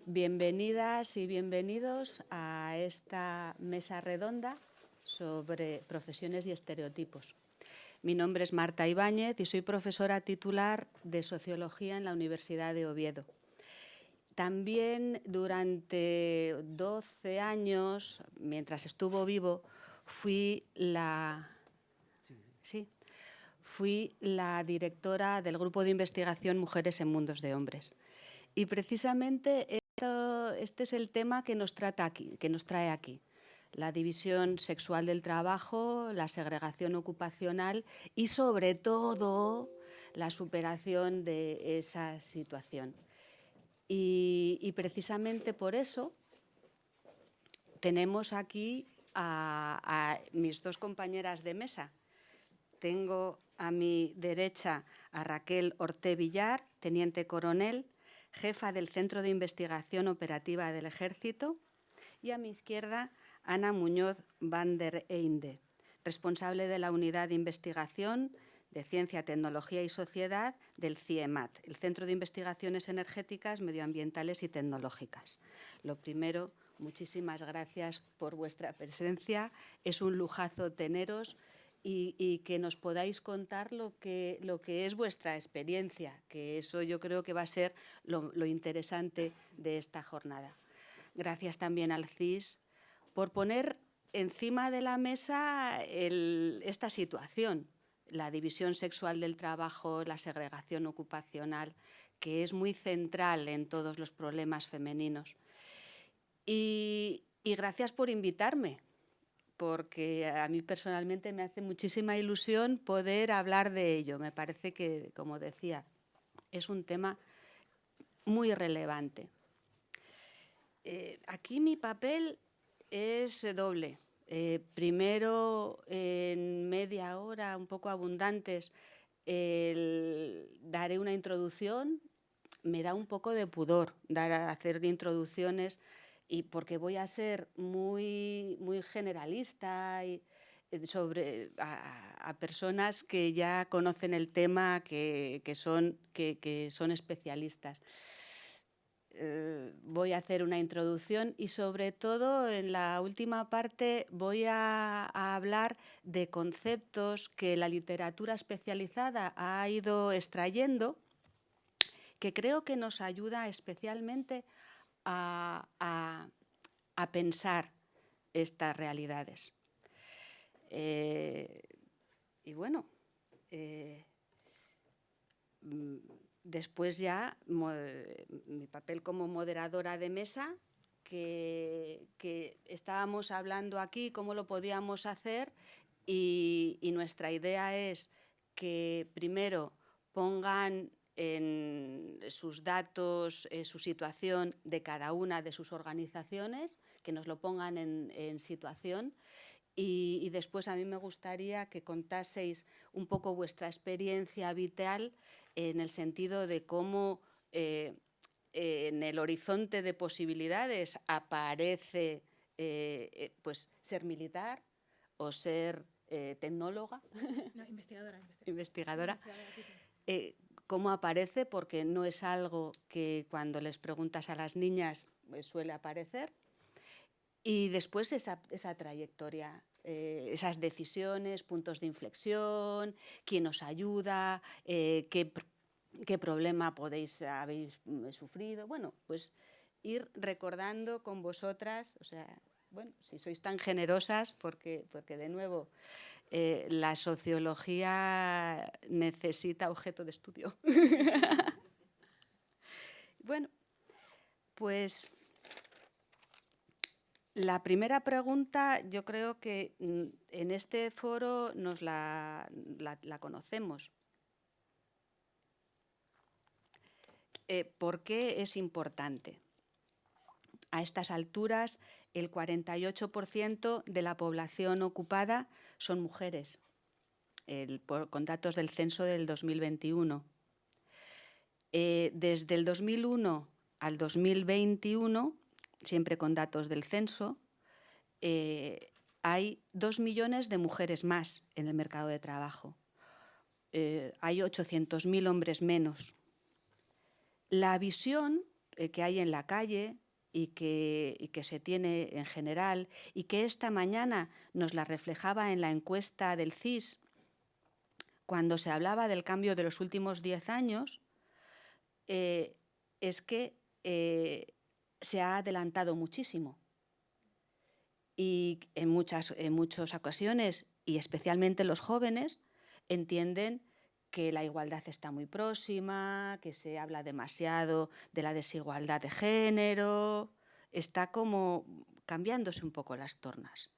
Bienvenidas y bienvenidos a esta mesa redonda sobre profesiones y estereotipos. Mi nombre es Marta Ibáñez y soy profesora titular de Sociología en la Universidad de Oviedo. También durante 12 años, mientras estuvo vivo, fui la directora del Grupo de Investigación Mujeres en Mundos de Hombres. Y precisamente este es el tema que nos trae aquí. La división sexual del trabajo, la segregación ocupacional y, sobre todo, la superación de esa situación. Y precisamente por eso tenemos aquí a mis dos compañeras de mesa. Tengo a mi derecha a Raquel Orté Villar, teniente coronel, jefa del Centro de Investigación Operativa del Ejército, y a mi izquierda Ana Muñoz van der Einde, responsable de la Unidad de Investigación de Ciencia, Tecnología y Sociedad del CIEMAT, el Centro de Investigaciones Energéticas, Medioambientales y Tecnológicas. Lo primero, muchísimas gracias por vuestra presencia. Es un lujazo teneros y que nos podáis contar lo que es vuestra experiencia, que eso yo creo que va a ser lo interesante de esta jornada. Gracias también al CIS por poner encima de la mesa esta situación, la división sexual del trabajo, la segregación ocupacional, que es muy central en todos los problemas femeninos. Y gracias por invitarme, porque a mí personalmente me hace muchísima ilusión poder hablar de ello. Me parece que, como decía, es un tema muy relevante. Aquí mi papel es doble. Primero, en media hora, un poco abundantes, daré una introducción. Me da un poco de pudor hacer introducciones y porque voy a ser muy generalista y a personas que ya conocen el tema, que son especialistas. Voy a hacer una introducción y, sobre todo, en la última parte voy a hablar de conceptos que la literatura especializada ha ido extrayendo, que creo que nos ayuda especialmente a pensar estas realidades. Y bueno, después ya mi papel como moderadora de mesa, que estábamos hablando aquí cómo lo podíamos hacer y nuestra idea es que primero pongan en sus datos, su situación de cada una de sus organizaciones, que nos lo pongan en situación. Y después a mí me gustaría que contaseis un poco vuestra experiencia vital en el sentido de cómo en el horizonte de posibilidades aparece pues ser militar o ser tecnóloga. No, investigadora. Investigadora. Cómo aparece, porque no es algo que cuando les preguntas a las niñas suele aparecer. Y después esa trayectoria, esas decisiones, puntos de inflexión, quién os ayuda, qué problema habéis sufrido. Bueno, pues ir recordando con vosotras, o sea, bueno, si sois tan generosas, porque de nuevo, la sociología necesita objeto de estudio. Bueno, pues la primera pregunta yo creo que en este foro nos la conocemos. ¿Por qué es importante? A estas alturas, el 48% de la población ocupada son mujeres, con datos del censo del 2021. Desde el 2001 al 2021, siempre con datos del censo, hay 2 millones de mujeres más en el mercado de trabajo. Hay 800.000 hombres menos. La visión que hay en la calle y que se tiene en general, y que esta mañana nos la reflejaba en la encuesta del CIS, cuando se hablaba del cambio de los últimos 10 años, es que se ha adelantado muchísimo. Y en muchas ocasiones, y especialmente los jóvenes, entienden que la igualdad está muy próxima, que se habla demasiado de la desigualdad de género, está como cambiándose un poco las tornas.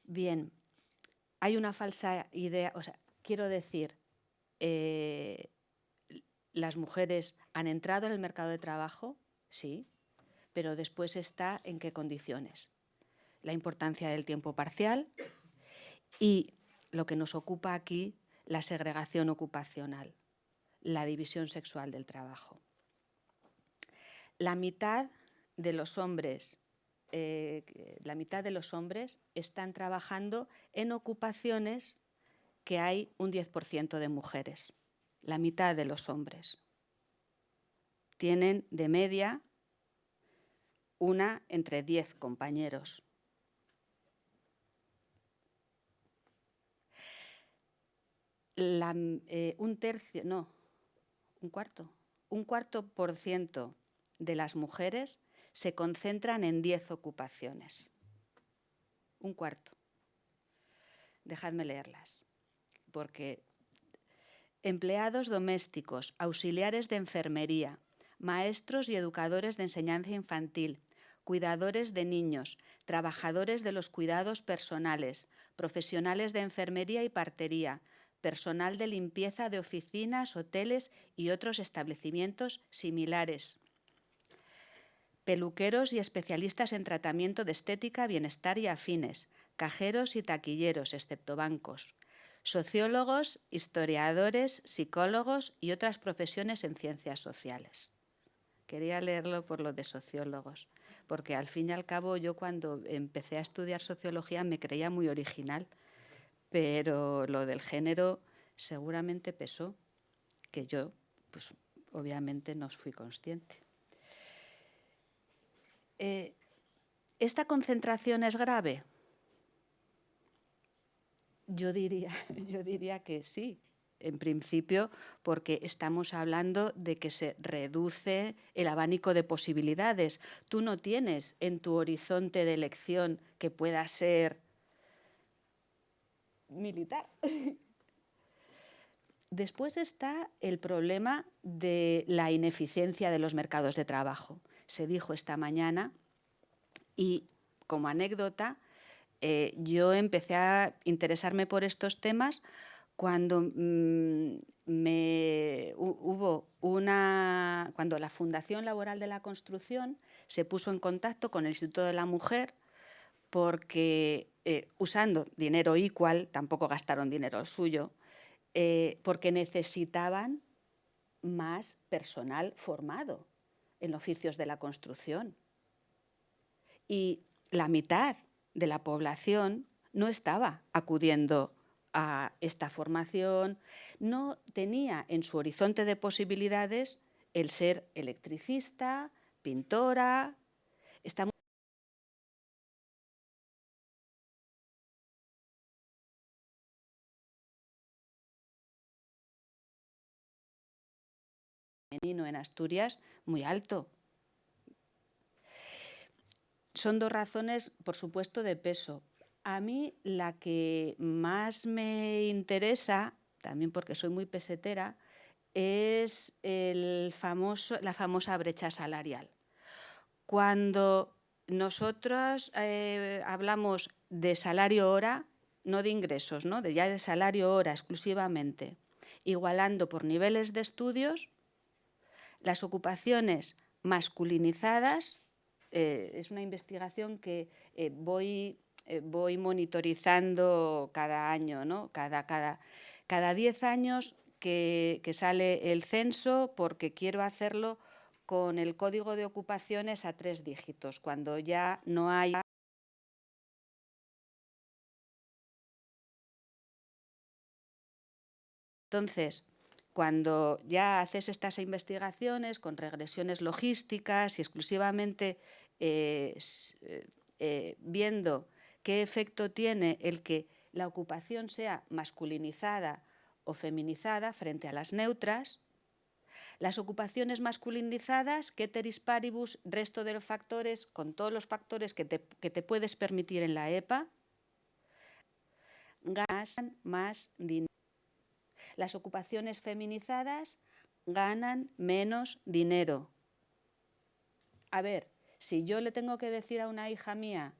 Bien, hay una falsa idea, o sea, quiero decir, las mujeres han entrado en el mercado de trabajo, sí, pero después está en qué condiciones. La importancia del tiempo parcial y lo que nos ocupa aquí, la segregación ocupacional, la división sexual del trabajo. La mitad de los hombres están trabajando en ocupaciones que hay un 10% de mujeres. La mitad de los hombres tienen de media una entre 10 compañeros. Un cuarto por ciento de las mujeres se concentran en 10 ocupaciones. Un cuarto. Dejadme leerlas, porque empleados domésticos, auxiliares de enfermería, maestros y educadores de enseñanza infantil, cuidadores de niños, trabajadores de los cuidados personales, profesionales de enfermería y partería, personal de limpieza de oficinas, hoteles y otros establecimientos similares, peluqueros y especialistas en tratamiento de estética, bienestar y afines, cajeros y taquilleros, excepto bancos, sociólogos, historiadores, psicólogos y otras profesiones en ciencias sociales. Quería leerlo por lo de sociólogos, porque al fin y al cabo yo cuando empecé a estudiar sociología me creía muy original, pero lo del género seguramente pesó, que yo, pues obviamente no fui consciente. ¿Esta concentración es grave? Yo diría que sí, en principio, porque estamos hablando de que se reduce el abanico de posibilidades. Tú no tienes en tu horizonte de elección que pueda ser militar. Después está el problema de la ineficiencia de los mercados de trabajo. Se dijo esta mañana y, como anécdota, yo empecé a interesarme por estos temas cuando cuando la Fundación Laboral de la Construcción se puso en contacto con el Instituto de la Mujer, porque usando dinero igual, tampoco gastaron dinero suyo, porque necesitaban más personal formado en oficios de la construcción. Y la mitad de la población no estaba acudiendo a esta formación, no tenía en su horizonte de posibilidades el ser electricista, pintora. Está femenino en Asturias muy alto. Son dos razones, por supuesto, de peso. A mí la que más me interesa, también porque soy muy pesetera, es la famosa brecha salarial. Cuando nosotros hablamos de salario hora, no de ingresos, ¿no? Ya de salario hora exclusivamente, igualando por niveles de estudios, las ocupaciones masculinizadas, es una investigación que voy monitorizando cada año, ¿no? Cada 10 años que sale el censo, porque quiero hacerlo con el código de ocupaciones a 3 dígitos, cuando ya no hay. Entonces, cuando ya haces estas investigaciones con regresiones logísticas y exclusivamente viendo qué efecto tiene el que la ocupación sea masculinizada o feminizada frente a las neutras, las ocupaciones masculinizadas, ceteris paribus, resto de los factores, con todos los factores que te puedes permitir en la EPA, ganan más dinero. Las ocupaciones feminizadas ganan menos dinero. A ver, si yo le tengo que decir a una hija mía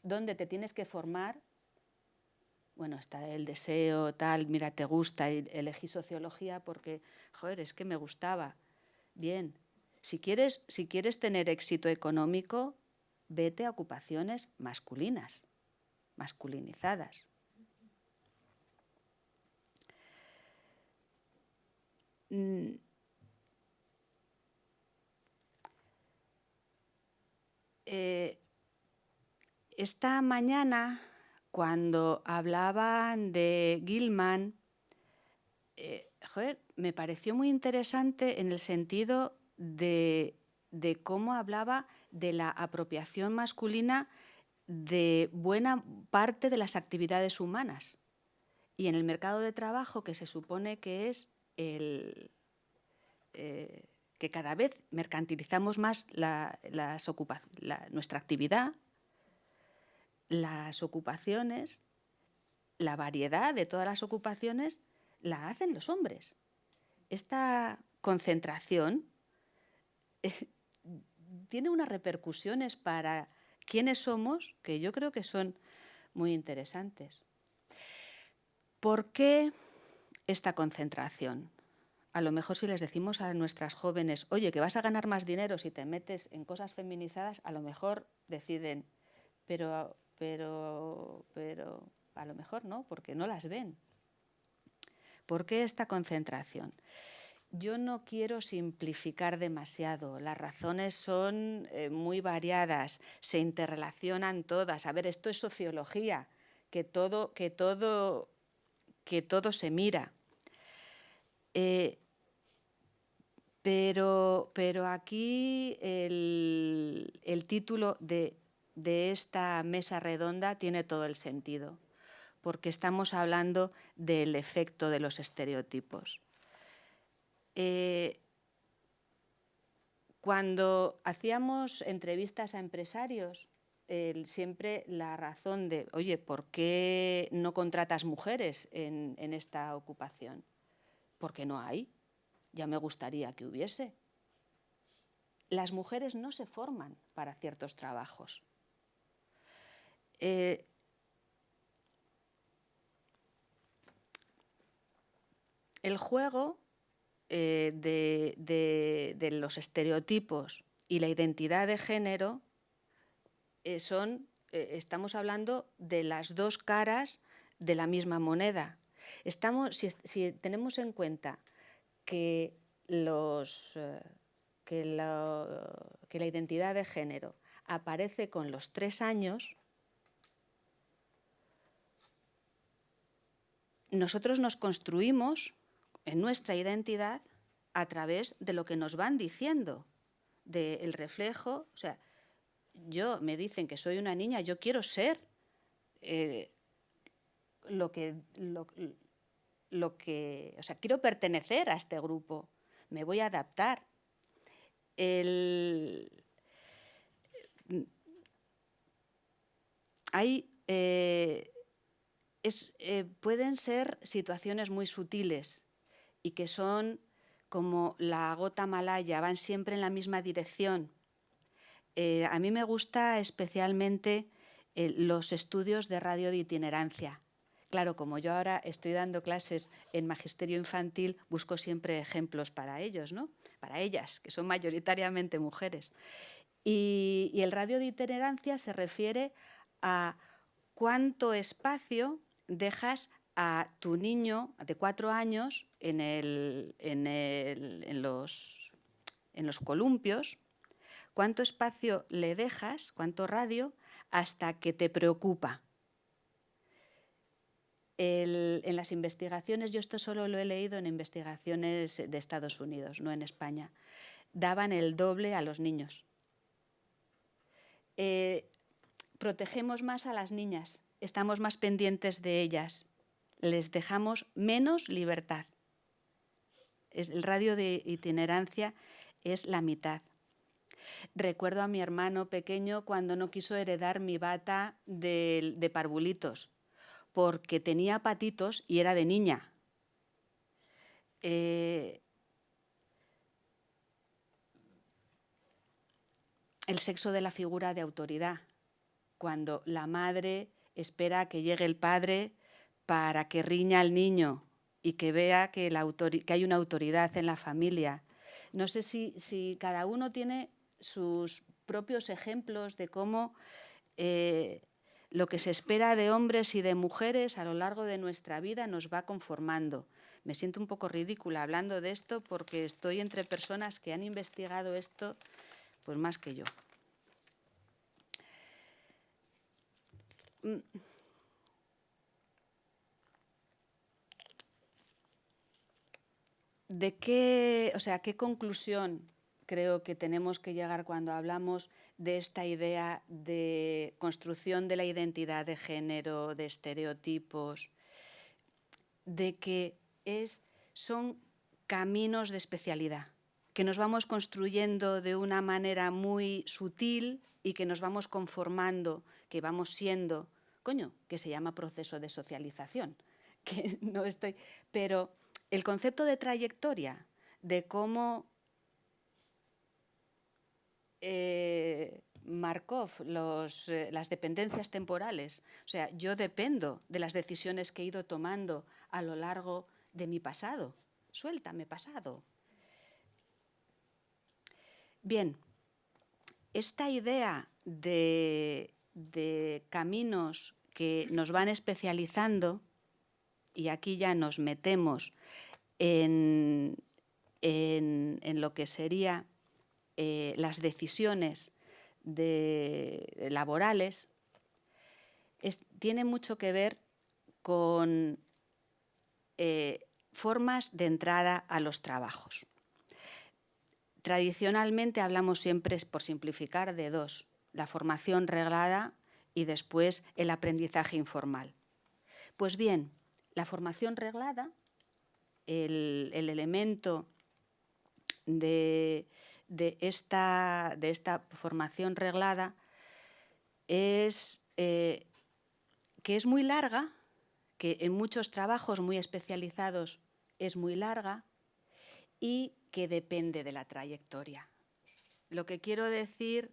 dónde te tienes que formar, bueno, está el deseo, tal, mira, te gusta, y elegí sociología porque, joder, es que me gustaba. Bien, si quieres tener éxito económico, vete a ocupaciones masculinas, masculinizadas. Esta mañana, cuando hablaban de Gilman, me pareció muy interesante en el sentido de cómo hablaba de la apropiación masculina de buena parte de las actividades humanas. Y en el mercado de trabajo, que se supone que es que cada vez mercantilizamos más nuestra actividad, las ocupaciones, la variedad de todas las ocupaciones la hacen los hombres. Esta concentración tiene unas repercusiones para quiénes somos que yo creo que son muy interesantes. ¿Por qué esta concentración? A lo mejor si les decimos a nuestras jóvenes, oye, que vas a ganar más dinero si te metes en cosas feminizadas, a lo mejor deciden, pero a lo mejor no, porque no las ven. ¿Por qué esta concentración? Yo no quiero simplificar demasiado, las razones son muy variadas, se interrelacionan todas. A ver, esto es sociología, que todo se mira. Pero aquí el título de esta mesa redonda tiene todo el sentido, porque estamos hablando del efecto de los estereotipos. Cuando hacíamos entrevistas a empresarios, siempre la razón de, oye, ¿por qué no contratas mujeres en esta ocupación? Porque no hay. Ya me gustaría que hubiese. Las mujeres no se forman para ciertos trabajos. El juego de los estereotipos y la identidad de género estamos hablando de las dos caras de la misma moneda. Si tenemos en cuenta que la identidad de género aparece con los 3 años, nosotros nos construimos en nuestra identidad a través de lo que nos van diciendo, del reflejo. O sea, me dicen que soy una niña, yo quiero ser o sea, quiero pertenecer a este grupo, me voy a adaptar. Pueden ser situaciones muy sutiles y que son como la gota malaya, van siempre en la misma dirección. A mí me gusta especialmente los estudios de radio de itinerancia. Claro, como yo ahora estoy dando clases en magisterio infantil, busco siempre ejemplos para ellos, ¿no? Para ellas, que son mayoritariamente mujeres. Y el radio de itinerancia se refiere a cuánto espacio dejas a tu niño de 4 años en los columpios, cuánto espacio le dejas, cuánto radio, hasta que te preocupa. En las investigaciones, yo esto solo lo he leído en investigaciones de Estados Unidos, no en España, daban el doble a los niños. Protegemos más a las niñas, estamos más pendientes de ellas, les dejamos menos libertad. El radio de itinerancia es la mitad. Recuerdo a mi hermano pequeño cuando no quiso heredar mi bata de parvulitos, porque tenía patitos y era de niña. El sexo de la figura de autoridad, cuando la madre espera a que llegue el padre para que riña al niño y que vea que hay una autoridad en la familia. No sé si cada uno tiene sus propios ejemplos de cómo lo que se espera de hombres y de mujeres a lo largo de nuestra vida nos va conformando. Me siento un poco ridícula hablando de esto porque estoy entre personas que han investigado esto pues más que yo. ¿Qué conclusión creo que tenemos que llegar cuando hablamos de esta idea de construcción de la identidad de género, de estereotipos, de que son caminos de especialidad, que nos vamos construyendo de una manera muy sutil y que nos vamos conformando, que vamos siendo, que se llama proceso de socialización, que no estoy, pero el concepto de trayectoria, de cómo Markov, las dependencias temporales, o sea, yo dependo de las decisiones que he ido tomando a lo largo de mi pasado. Suéltame pasado. Bien, esta idea de caminos que nos van especializando, y aquí ya nos metemos en lo que sería las decisiones laborales, tiene mucho que ver con formas de entrada a los trabajos. Tradicionalmente hablamos siempre, por simplificar, de dos: la formación reglada y después el aprendizaje informal. Pues bien, la formación reglada, el elemento de esta formación reglada es que es muy larga, que en muchos trabajos muy especializados es muy larga y que depende de la trayectoria. Lo que quiero decir,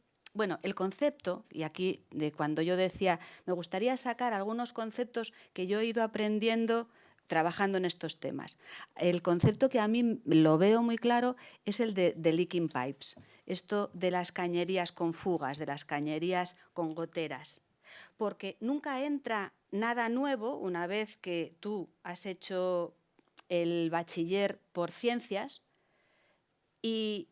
el concepto, y aquí de cuando yo decía, me gustaría sacar algunos conceptos que yo he ido aprendiendo trabajando en estos temas. El concepto que a mí lo veo muy claro es el de leaking pipes, esto de las cañerías con fugas, de las cañerías con goteras, porque nunca entra nada nuevo una vez que tú has hecho el bachiller por ciencias y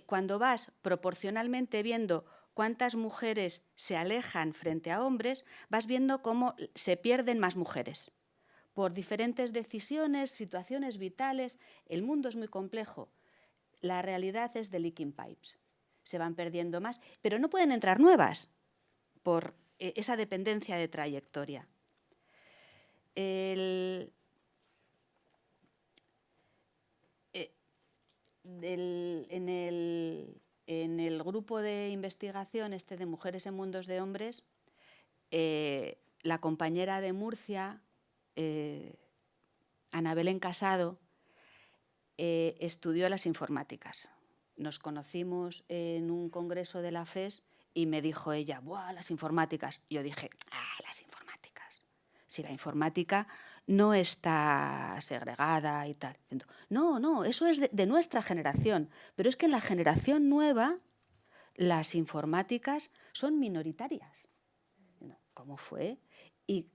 cuando vas proporcionalmente viendo cuántas mujeres se alejan frente a hombres, vas viendo cómo se pierden más mujeres por diferentes decisiones, situaciones vitales. El mundo es muy complejo. La realidad es de leaking pipes. Se van perdiendo más, pero no pueden entrar nuevas por esa dependencia de trayectoria. En el grupo de investigación de Mujeres en Mundos de Hombres, la compañera de Murcia, Ana Belén Casado, estudió las informáticas. Nos conocimos en un congreso de la FES y me dijo ella, ¡buah, las informáticas! Yo dije, las informáticas. Si la informática no está segregada y tal. No, eso es de nuestra generación. Pero es que en la generación nueva las informáticas son minoritarias. ¿Cómo fue? Y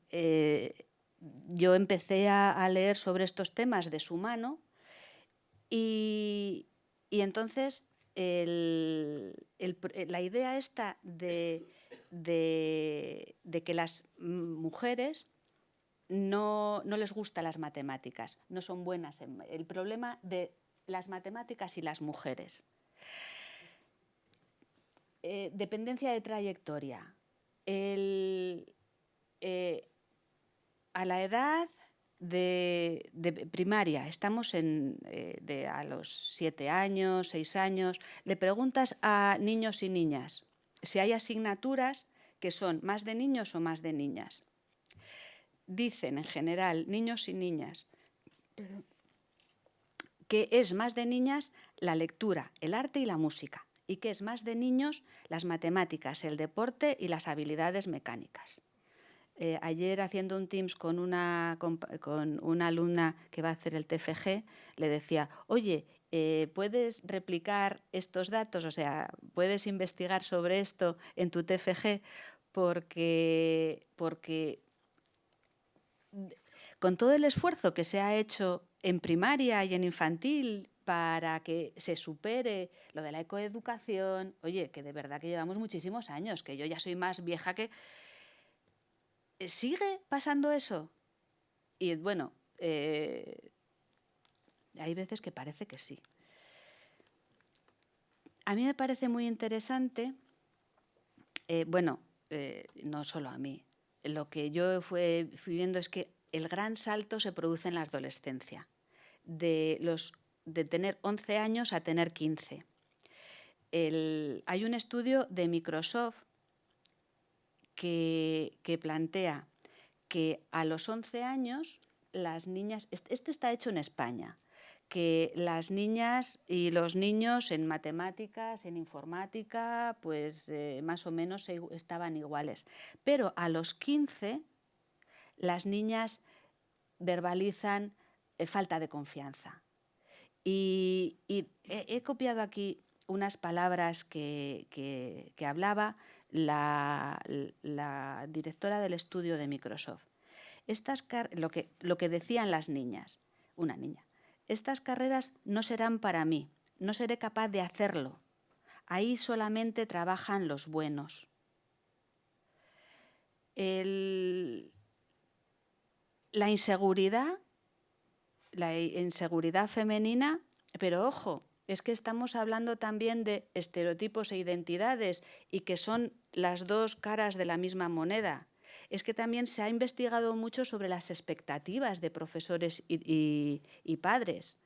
yo empecé a leer sobre estos temas de su mano y entonces la idea esta de que las mujeres no les gustan las matemáticas, no son buenas. El problema de las matemáticas y las mujeres. Dependencia de trayectoria. A la edad de primaria, estamos a los 7 años, 6 años, le preguntas a niños y niñas si hay asignaturas que son más de niños o más de niñas. Dicen en general, niños y niñas, que es más de niñas la lectura, el arte y la música, y que es más de niños las matemáticas, el deporte y las habilidades mecánicas. Ayer, haciendo un Teams con una alumna que va a hacer el TFG, le decía, oye, ¿puedes replicar estos datos? O sea, ¿puedes investigar sobre esto en tu TFG? Porque con todo el esfuerzo que se ha hecho en primaria y en infantil para que se supere lo de la ecoeducación, oye, que de verdad que llevamos muchísimos años, que yo ya soy más vieja que... ¿Sigue pasando eso? Y bueno, hay veces que parece que sí. A mí me parece muy interesante, no solo a mí, lo que yo fui viendo es que el gran salto se produce en la adolescencia, de tener 11 años a tener 15. Hay un estudio de Microsoft que plantea que a los 11 años las niñas, este está hecho en España, que las niñas y los niños en matemáticas, en informática, pues más o menos estaban iguales. Pero a los 15 las niñas verbalizan falta de confianza. Y he copiado aquí unas palabras que hablaba la directora del estudio de Microsoft. Lo que decían las niñas, una niña, estas carreras no serán para mí, no seré capaz de hacerlo. Ahí solamente trabajan los buenos. La inseguridad femenina, pero ojo, es que estamos hablando también de estereotipos e identidades y que son las dos caras de la misma moneda. Es que también se ha investigado mucho sobre las expectativas de profesores y padres.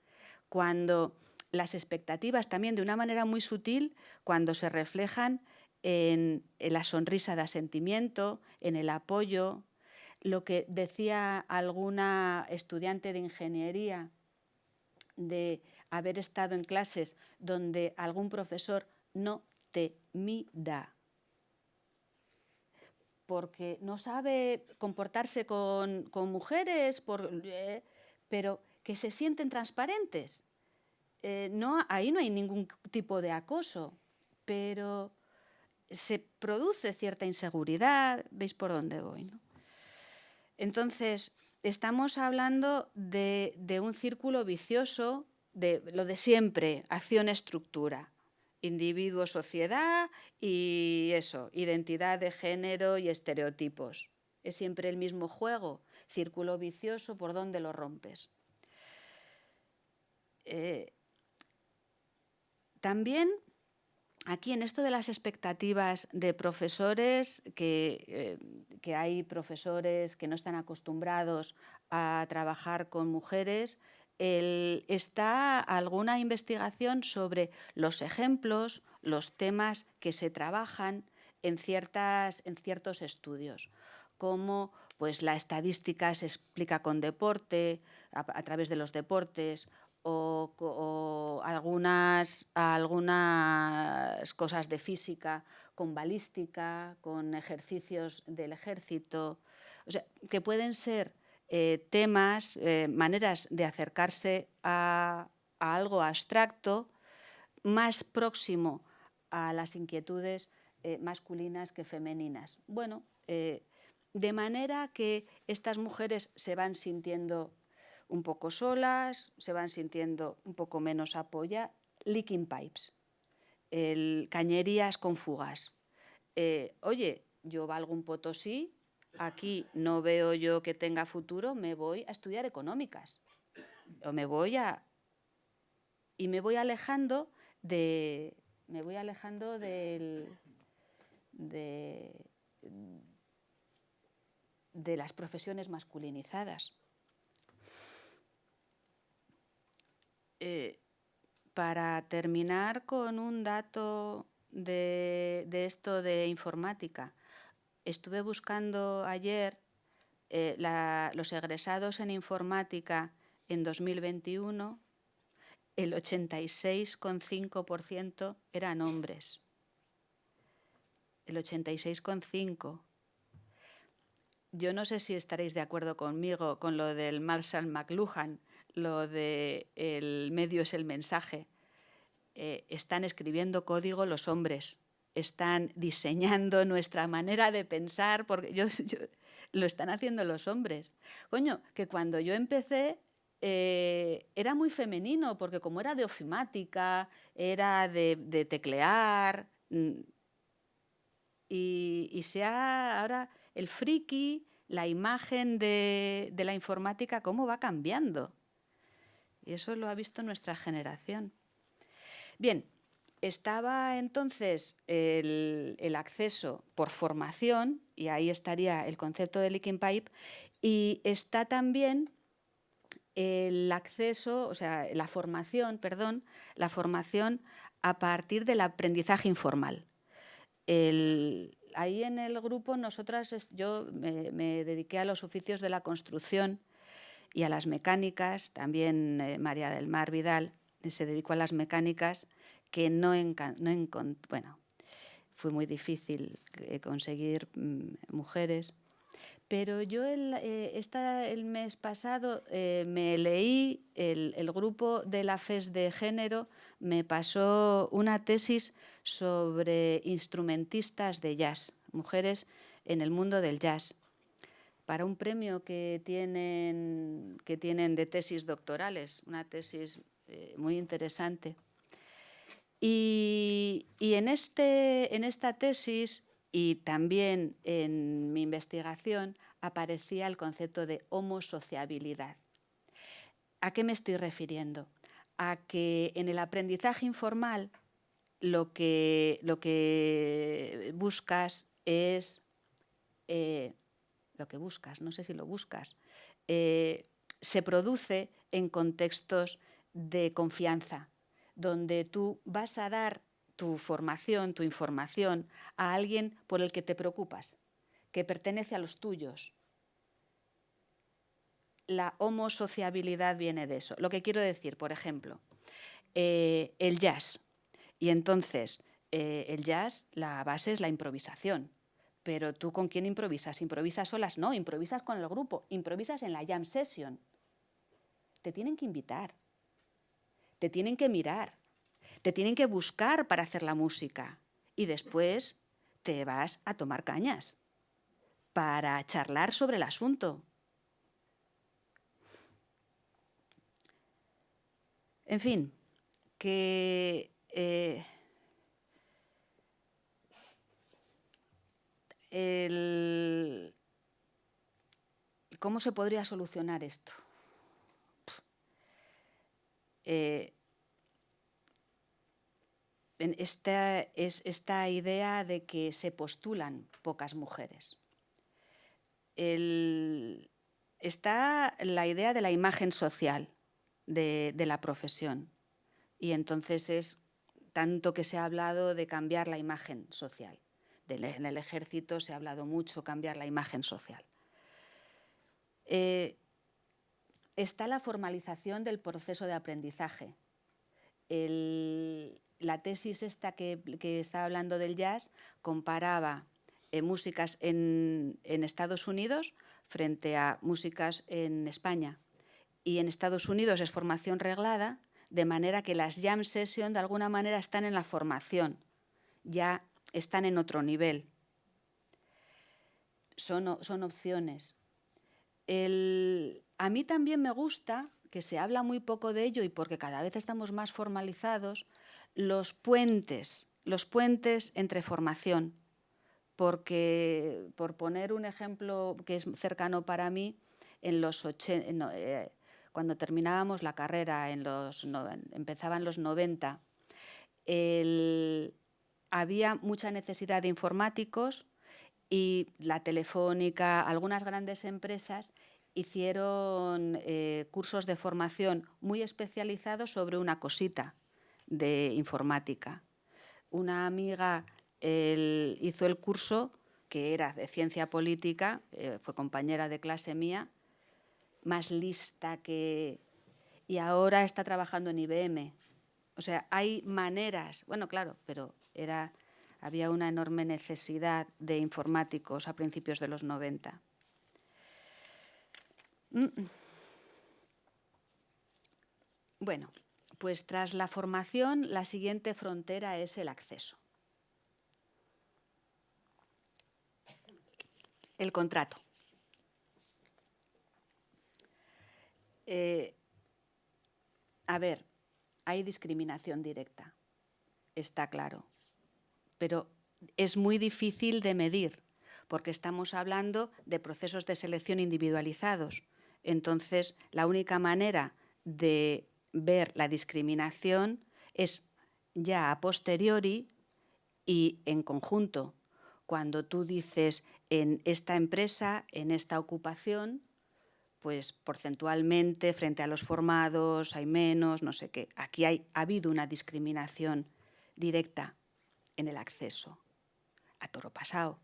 Cuando las expectativas también de una manera muy sutil, cuando se reflejan en la sonrisa de asentimiento, en el apoyo. Lo que decía alguna estudiante de ingeniería de haber estado en clases donde algún profesor no te mira porque no sabe comportarse con mujeres, pero que se sienten transparentes. Ahí no hay ningún tipo de acoso, pero se produce cierta inseguridad. ¿Veis por dónde voy, no? Entonces, estamos hablando de un círculo vicioso, de lo de siempre, acción-estructura, individuo-sociedad y eso, identidad de género y estereotipos. Es siempre el mismo juego, círculo vicioso, ¿por dónde lo rompes? También aquí en esto de las expectativas de profesores, que hay profesores que no están acostumbrados a trabajar con mujeres, está alguna investigación sobre los ejemplos, los temas que se trabajan en ciertos estudios, como pues, la estadística se explica con deporte, a través de los deportes, o algunas cosas de física con balística, con ejercicios del ejército, o sea, que pueden ser temas, maneras de acercarse a algo abstracto más próximo a las inquietudes masculinas que femeninas. Bueno, de manera que estas mujeres se van sintiendo un poco solas, se van sintiendo un poco menos apoyadas. Leaking pipes, cañerías con fugas. Oye, yo valgo un potosí, aquí no veo yo que tenga futuro, me voy a estudiar económicas. O me voy alejando de las profesiones masculinizadas. Para terminar con un dato de esto de informática, estuve buscando ayer los egresados en informática en 2021, el 86,5% eran hombres. El 86,5%. Yo no sé si estaréis de acuerdo conmigo con lo del Marshall McLuhan, lo de el medio es el mensaje. Están escribiendo código los hombres, están diseñando nuestra manera de pensar, porque lo están haciendo los hombres. Coño, que cuando yo empecé era muy femenino, porque como era de ofimática, era de teclear, y ahora el friki, la imagen de la informática, cómo va cambiando. Y eso lo ha visto nuestra generación. Bien, estaba entonces el acceso por formación, y ahí estaría el concepto de Leaking Pipe, y está también el acceso, o sea, la formación a partir del aprendizaje informal. Ahí en el grupo yo me dediqué a los oficios de la construcción y a las mecánicas, también María del Mar Vidal se dedicó a las mecánicas, que bueno, fue muy difícil conseguir mujeres. Pero yo el mes pasado me leí, el grupo de la FES de Género me pasó una tesis sobre instrumentistas de jazz, mujeres en el mundo del jazz, para un premio que tienen de tesis doctorales, una tesis muy interesante. Y en esta tesis y también en mi investigación aparecía el concepto de homosociabilidad. ¿A qué me estoy refiriendo? A que en el aprendizaje informal lo que buscas es lo que buscas, no sé si lo buscas, se produce en contextos de confianza, donde tú vas a dar tu formación, tu información a alguien por el que te preocupas, que pertenece a los tuyos. La homosociabilidad viene de eso. Lo que quiero decir, por ejemplo, el jazz. Y entonces, el jazz, la base es la improvisación. Pero ¿tú con quién improvisas? ¿Improvisas solas? No, improvisas con el grupo, improvisas en la jam session. Te tienen que invitar, te tienen que mirar, te tienen que buscar para hacer la música y después te vas a tomar cañas para charlar sobre el asunto. En fin, que ¿cómo se podría solucionar esto? Esta idea de que se postulan pocas mujeres. Está la idea de la imagen social de la profesión, y entonces es tanto que se ha hablado de cambiar la imagen social. En el ejército se ha hablado mucho de cambiar la imagen social. Está la formalización del proceso de aprendizaje. La tesis esta que estaba hablando del jazz comparaba músicas en Estados Unidos frente a músicas en España. Y en Estados Unidos es formación reglada, de manera que las jam sessions de alguna manera están en la formación, ya están en otro nivel. Son opciones. A mí también me gusta, que se habla muy poco de ello y porque cada vez estamos más formalizados, los puentes entre formación. porque, por poner un ejemplo que es cercano para mí, cuando terminábamos la carrera, empezaban los 90, había mucha necesidad de informáticos y la Telefónica, algunas grandes empresas hicieron cursos de formación muy especializados sobre una cosita de informática. Una amiga hizo el curso, que era de ciencia política, fue compañera de clase mía, más lista que... y ahora está trabajando en IBM. O sea, hay maneras, bueno, claro, pero había una enorme necesidad de informáticos a principios de los 90. Bueno, pues tras la formación, la siguiente frontera es el acceso. El contrato. A ver, hay discriminación directa, está claro, pero es muy difícil de medir porque estamos hablando de procesos de selección individualizados. Entonces, la única manera de ver la discriminación es ya a posteriori y en conjunto. Cuando tú dices en esta empresa, en esta ocupación, pues porcentualmente frente a los formados hay menos, no sé qué. Aquí ha habido una discriminación directa en el acceso, a toro pasado.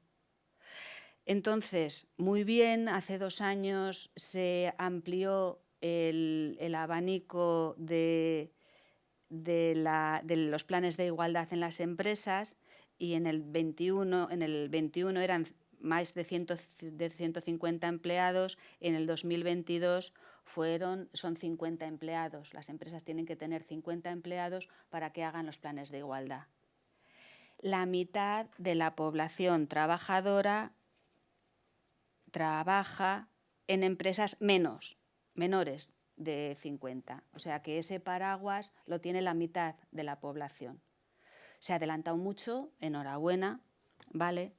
Entonces, muy bien, hace 2 años se amplió el abanico de los planes de igualdad en las empresas y en el 21 eran más de 150 empleados, en el 2022 son 50 empleados. Las empresas tienen que tener 50 empleados para que hagan los planes de igualdad. La mitad de la población trabajadora trabaja en empresas menores de 50. O sea que ese paraguas lo tiene la mitad de la población. Se ha adelantado mucho, enhorabuena, ¿vale?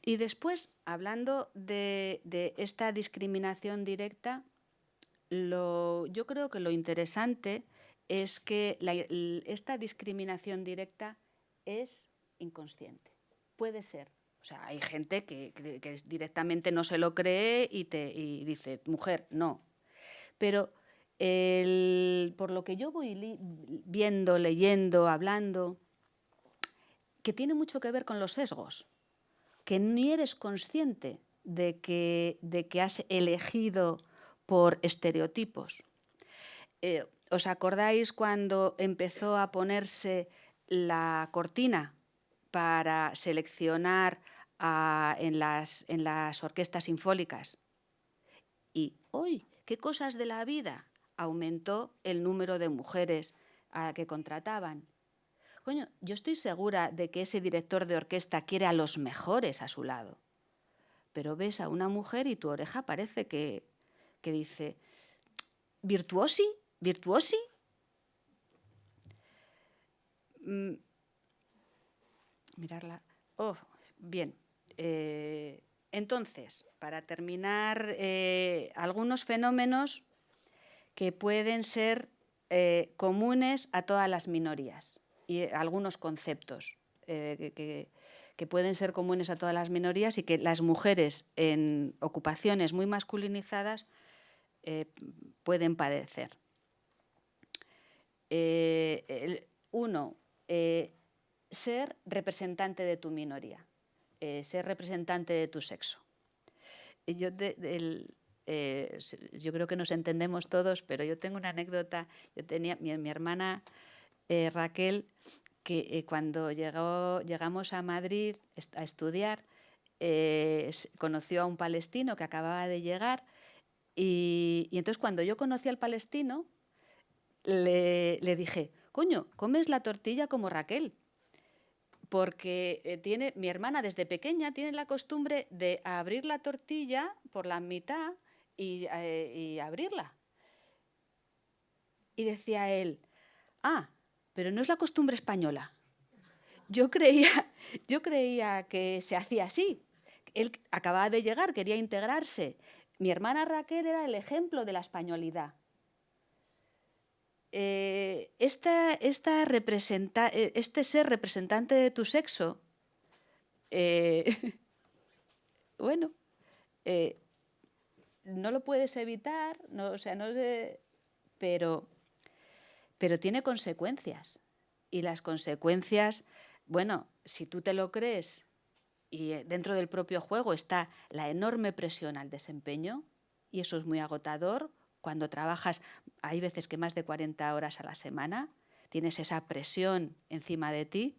Y después, hablando de esta discriminación directa, yo creo que lo interesante es que esta discriminación directa es inconsciente. Puede ser. O sea, hay gente que directamente no se lo cree y dice, mujer, no. Pero por lo que yo voy viendo, leyendo, hablando, que tiene mucho que ver con los sesgos, que ni eres consciente de que has elegido por estereotipos. ¿Os acordáis cuando empezó a ponerse la cortina para seleccionar en las orquestas sinfónicas? Y hoy, ¿qué cosas de la vida? Aumentó el número de mujeres que contrataban. Coño, yo estoy segura de que ese director de orquesta quiere a los mejores a su lado. Pero ves a una mujer y tu oreja parece que dice, ¿virtuosi? ¿Virtuosi? Mirarla. Oh, bien. Entonces, para terminar, algunos fenómenos que pueden ser comunes a todas las minorías y algunos conceptos que pueden ser comunes a todas las minorías y que las mujeres en ocupaciones muy masculinizadas pueden padecer. Uno, ser representante de tu minoría, ser representante de tu sexo. Yo creo que nos entendemos todos, pero yo tengo una anécdota. Yo tenía mi hermana Raquel, que cuando llegamos a Madrid a estudiar, conoció a un palestino que acababa de llegar y entonces cuando yo conocí al palestino le dije, coño, comes la tortilla como Raquel. Porque mi hermana desde pequeña tiene la costumbre de abrir la tortilla por la mitad y abrirla. Y decía él, pero no es la costumbre española. yo creía que se hacía así. Él acababa de llegar, quería integrarse. Mi hermana Raquel era el ejemplo de la españolidad. Este ser representante de tu sexo, bueno, no lo puedes evitar, no, o sea, no sé, pero tiene consecuencias. Y las consecuencias, bueno, si tú te lo crees y dentro del propio juego está la enorme presión al desempeño, y eso es muy agotador. Cuando trabajas, hay veces que más de 40 horas a la semana, tienes esa presión encima de ti.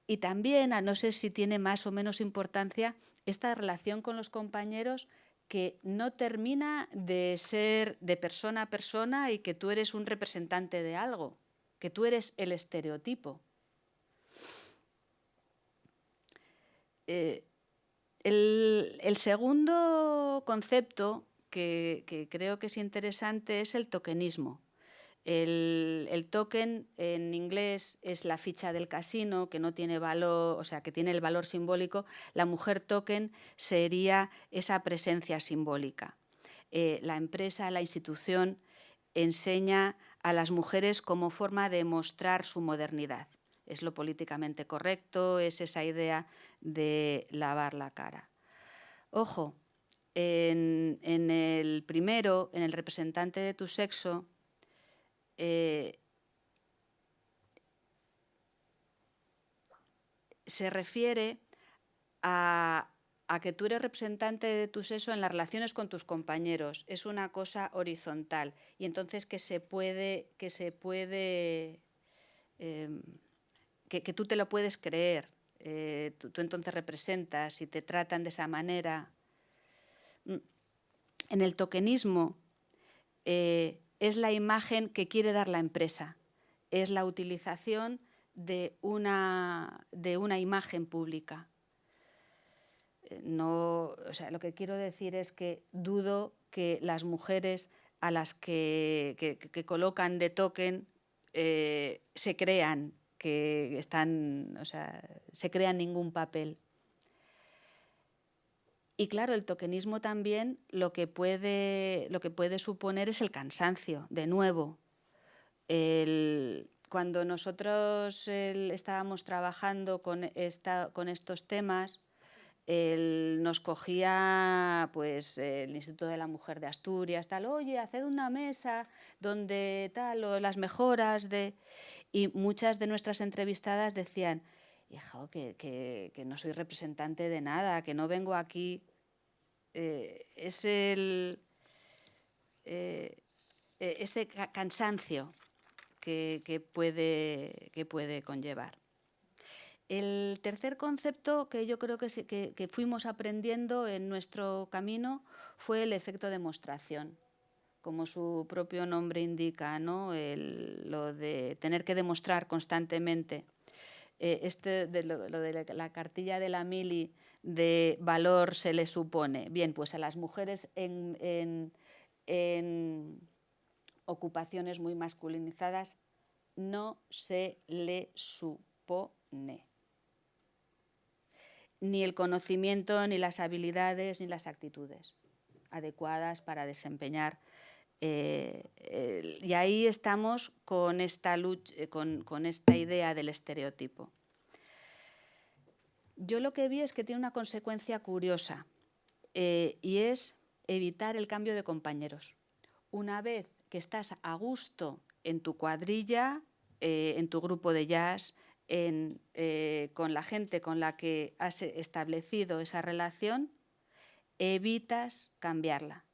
Y también, no sé si tiene más o menos importancia, esta relación con los compañeros que no termina de ser de persona a persona y que tú eres un representante de algo, que tú eres el estereotipo. El segundo concepto que creo que es interesante es el tokenismo. El token en inglés es la ficha del casino, que no tiene valor, o sea, que tiene el valor simbólico. La mujer token sería esa presencia simbólica. La empresa, la institución, enseña a las mujeres como forma de mostrar su modernidad. Es lo políticamente correcto, es esa idea de lavar la cara. Ojo, en el primero, en el representante de tu sexo, se refiere a que tú eres representante de tu sexo en las relaciones con tus compañeros. Es una cosa horizontal y entonces que tú te lo puedes creer. Tú entonces representas y te tratan de esa manera. En el tokenismo es la imagen que quiere dar la empresa. Es la utilización de una imagen pública. No, o sea, lo que quiero decir es que dudo que las mujeres a las que colocan de token se crean que están, o sea, se crean ningún papel. Y claro, el tokenismo también lo que puede suponer es el cansancio, de nuevo. Cuando nosotros estábamos trabajando con estos temas, nos cogía pues el Instituto de la Mujer de Asturias, tal, oye, haced una mesa donde tal, o las mejoras de... Y muchas de nuestras entrevistadas decían, hijo, que no soy representante de nada, que no vengo aquí. Es ese cansancio que puede conllevar. El tercer concepto que yo creo que fuimos aprendiendo en nuestro camino fue el efecto demostración, como su propio nombre indica, ¿no? Lo de tener que demostrar constantemente. Lo de la cartilla de la mili de valor se le supone. Bien, pues a las mujeres en ocupaciones muy masculinizadas no se le supone ni el conocimiento, ni las habilidades, ni las actitudes adecuadas para desempeñar. Y ahí estamos con esta lucha, con esta idea del estereotipo. Yo lo que vi es que tiene una consecuencia curiosa y es evitar el cambio de compañeros. Una vez que estás a gusto en tu cuadrilla, en tu grupo de jazz, con la gente con la que has establecido esa relación, evitas cambiarla.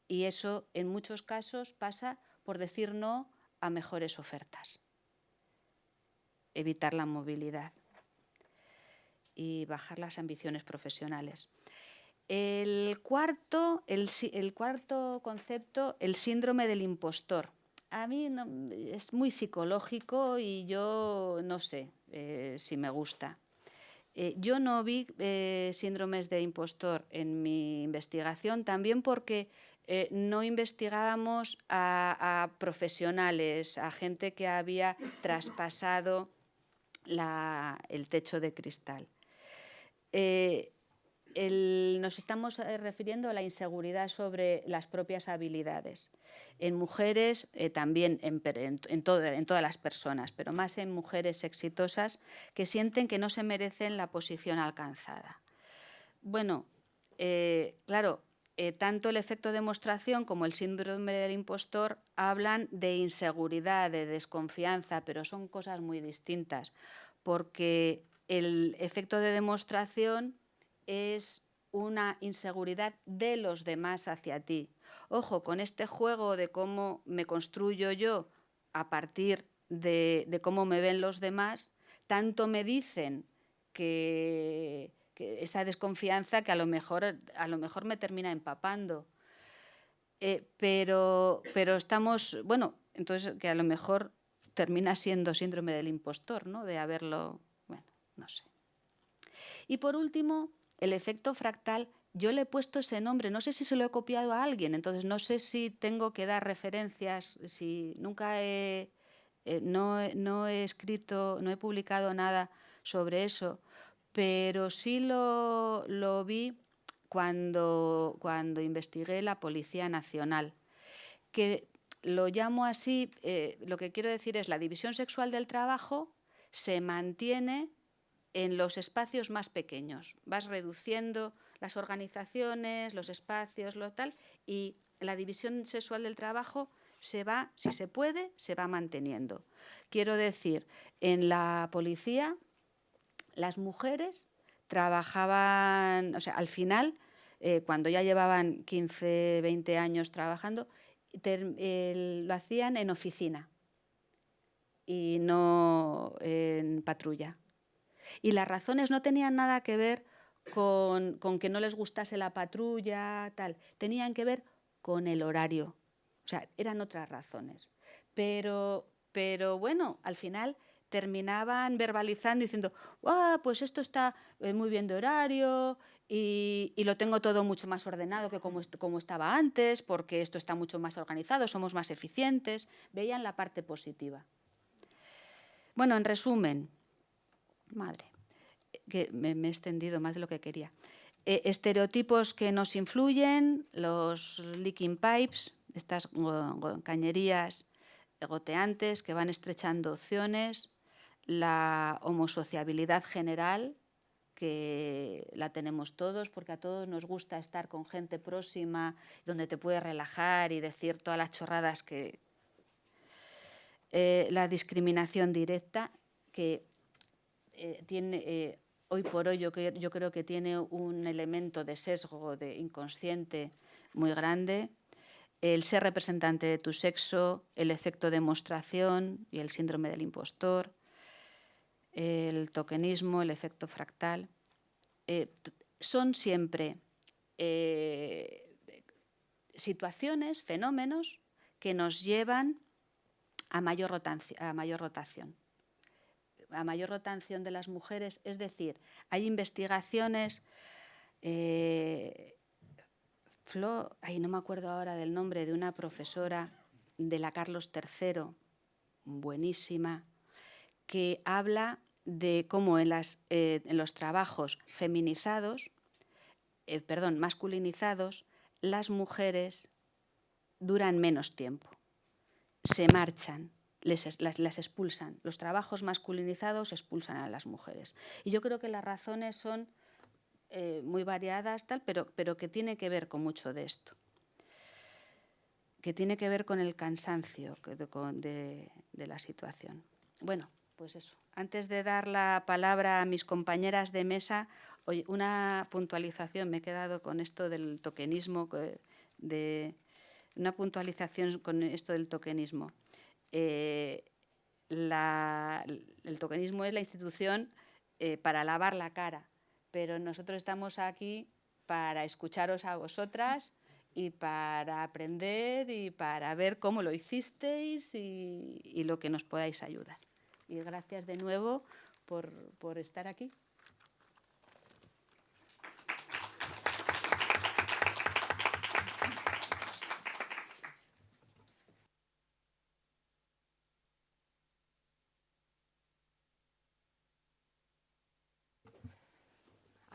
Y eso en muchos casos pasa por decir no a mejores ofertas. Evitar la movilidad y bajar las ambiciones profesionales. El cuarto concepto, el síndrome del impostor. A mí es muy psicológico y yo no sé si me gusta. Yo no vi síndromes de impostor en mi investigación, también porque no investigábamos a profesionales, a gente que había traspasado el techo de cristal. Nos estamos refiriendo a la inseguridad sobre las propias habilidades. En mujeres, también en todas las personas, pero más en mujeres exitosas que sienten que no se merecen la posición alcanzada. Bueno, claro, tanto el efecto demostración como el síndrome del impostor hablan de inseguridad, de desconfianza, pero son cosas muy distintas, porque el efecto de demostración es una inseguridad de los demás hacia ti. Ojo, con este juego de cómo me construyo yo a partir de cómo me ven los demás, tanto me dicen que esa desconfianza que a lo mejor me termina empapando. Pero estamos, bueno, entonces que a lo mejor termina siendo síndrome del impostor, ¿no? De haberlo, bueno, no sé. Y por último, el efecto fractal, yo le he puesto ese nombre, no sé si se lo he copiado a alguien, entonces no sé si tengo que dar referencias, si nunca no he escrito, no he publicado nada sobre eso, pero sí lo vi cuando investigué la Policía Nacional, que lo llamo así, lo que quiero decir es la división sexual del trabajo se mantiene en los espacios más pequeños. Vas reduciendo las organizaciones, los espacios, lo tal, y la división sexual del trabajo se va, si se puede, se va manteniendo. Quiero decir, en la policía las mujeres trabajaban, o sea, al final, cuando ya llevaban 15, 20 años trabajando, lo hacían en oficina y no en patrulla. Y las razones no tenían nada que ver con que no les gustase la patrulla, tal. Tenían que ver con el horario. O sea, eran otras razones. Pero bueno, al final terminaban verbalizando y diciendo, pues esto está muy bien de horario y lo tengo todo mucho más ordenado que como estaba antes, porque esto está mucho más organizado, somos más eficientes. Veían la parte positiva. Bueno, en resumen, madre, que me he extendido más de lo que quería. Estereotipos que nos influyen, los leaking pipes, estas cañerías goteantes que van estrechando opciones, la homosociabilidad general, que la tenemos todos, porque a todos nos gusta estar con gente próxima, donde te puedes relajar y decir todas las chorradas que... la discriminación directa, que tiene... hoy por hoy yo creo que tiene un elemento de sesgo de inconsciente muy grande. El ser representante de tu sexo, el efecto demostración y el síndrome del impostor, el tokenismo, el efecto fractal, son siempre situaciones, fenómenos que nos llevan a mayor rotación. A mayor rotación de las mujeres, es decir, hay investigaciones, no me acuerdo ahora del nombre de una profesora de la Carlos III, buenísima, que habla de cómo en los trabajos masculinizados, las mujeres duran menos tiempo, se marchan, las expulsan. Los trabajos masculinizados expulsan a las mujeres. Y yo creo que las razones son muy variadas, pero que tiene que ver con mucho de esto. Que tiene que ver con el cansancio de la situación. Bueno, pues eso. Antes de dar la palabra a mis compañeras de mesa, una puntualización. Me he quedado con esto del tokenismo, una puntualización con esto del tokenismo. El tokenismo es la institución para lavar la cara, pero nosotros estamos aquí para escucharos a vosotras y para aprender y para ver cómo lo hicisteis y lo que nos podáis ayudar. Y gracias de nuevo por estar aquí.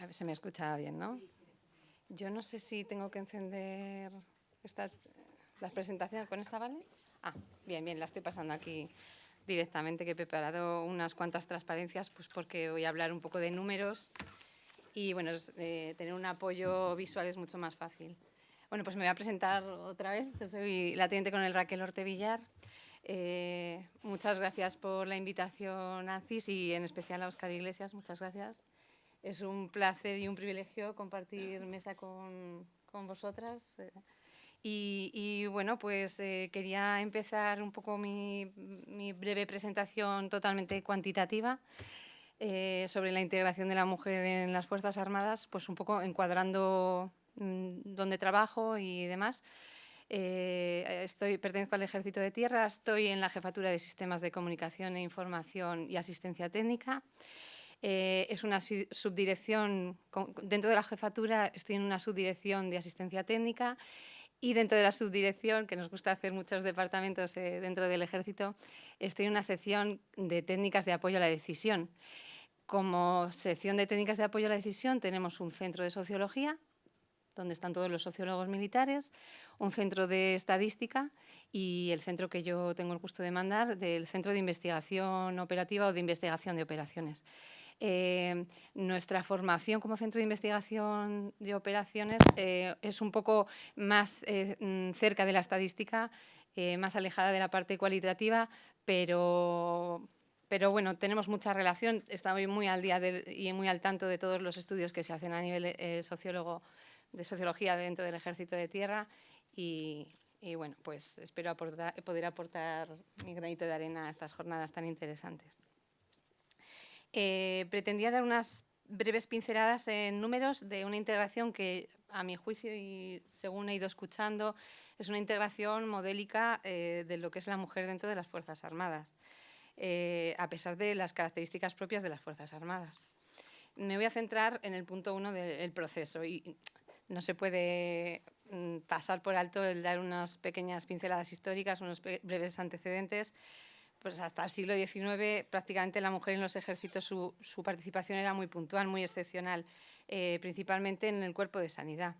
A ver, se me escucha bien, ¿no? Yo no sé si tengo que encender las presentaciones con esta, ¿vale? Ah, bien, la estoy pasando aquí directamente, que he preparado unas cuantas transparencias, pues porque voy a hablar un poco de números y, bueno, tener un apoyo visual es mucho más fácil. Bueno, pues me voy a presentar otra vez. Yo soy la teniente coronel Raquel Ortevillar. Muchas gracias por la invitación a CIS y en especial a Óscar Iglesias. Muchas gracias. Es un placer y un privilegio compartir mesa con vosotras. Y bueno, pues quería empezar un poco mi breve presentación totalmente cuantitativa sobre la integración de la mujer en las Fuerzas Armadas, pues un poco encuadrando dónde trabajo y demás. Pertenezco al Ejército de Tierra, estoy en la Jefatura de Sistemas de Comunicación e Información y Asistencia Técnica. Es una subdirección, dentro de la jefatura estoy en una subdirección de asistencia técnica y dentro de la subdirección, que nos gusta hacer muchos departamentos dentro del Ejército, estoy en una sección de técnicas de apoyo a la decisión. Como sección de técnicas de apoyo a la decisión tenemos un centro de sociología, donde están todos los sociólogos militares, un centro de estadística y el centro que yo tengo el gusto de mandar, del Centro de Investigación Operativa o de Investigación de Operaciones. Nuestra formación como centro de investigación de operaciones es un poco más cerca de la estadística, más alejada de la parte cualitativa, pero bueno, tenemos mucha relación. Estamos muy al día y muy al tanto de todos los estudios que se hacen a nivel de sociología dentro del Ejército de Tierra y bueno, pues espero poder aportar mi granito de arena a estas jornadas tan interesantes. Pretendía dar unas breves pinceladas en números de una integración que, a mi juicio y según he ido escuchando, es una integración modélica de lo que es la mujer dentro de las Fuerzas Armadas, a pesar de las características propias de las Fuerzas Armadas. Me voy a centrar en el punto 1 del proceso y no se puede pasar por alto el dar unas pequeñas pinceladas históricas, unos breves antecedentes. Pues hasta el siglo XIX prácticamente la mujer en los ejércitos su participación era muy puntual, muy excepcional, principalmente en el cuerpo de sanidad.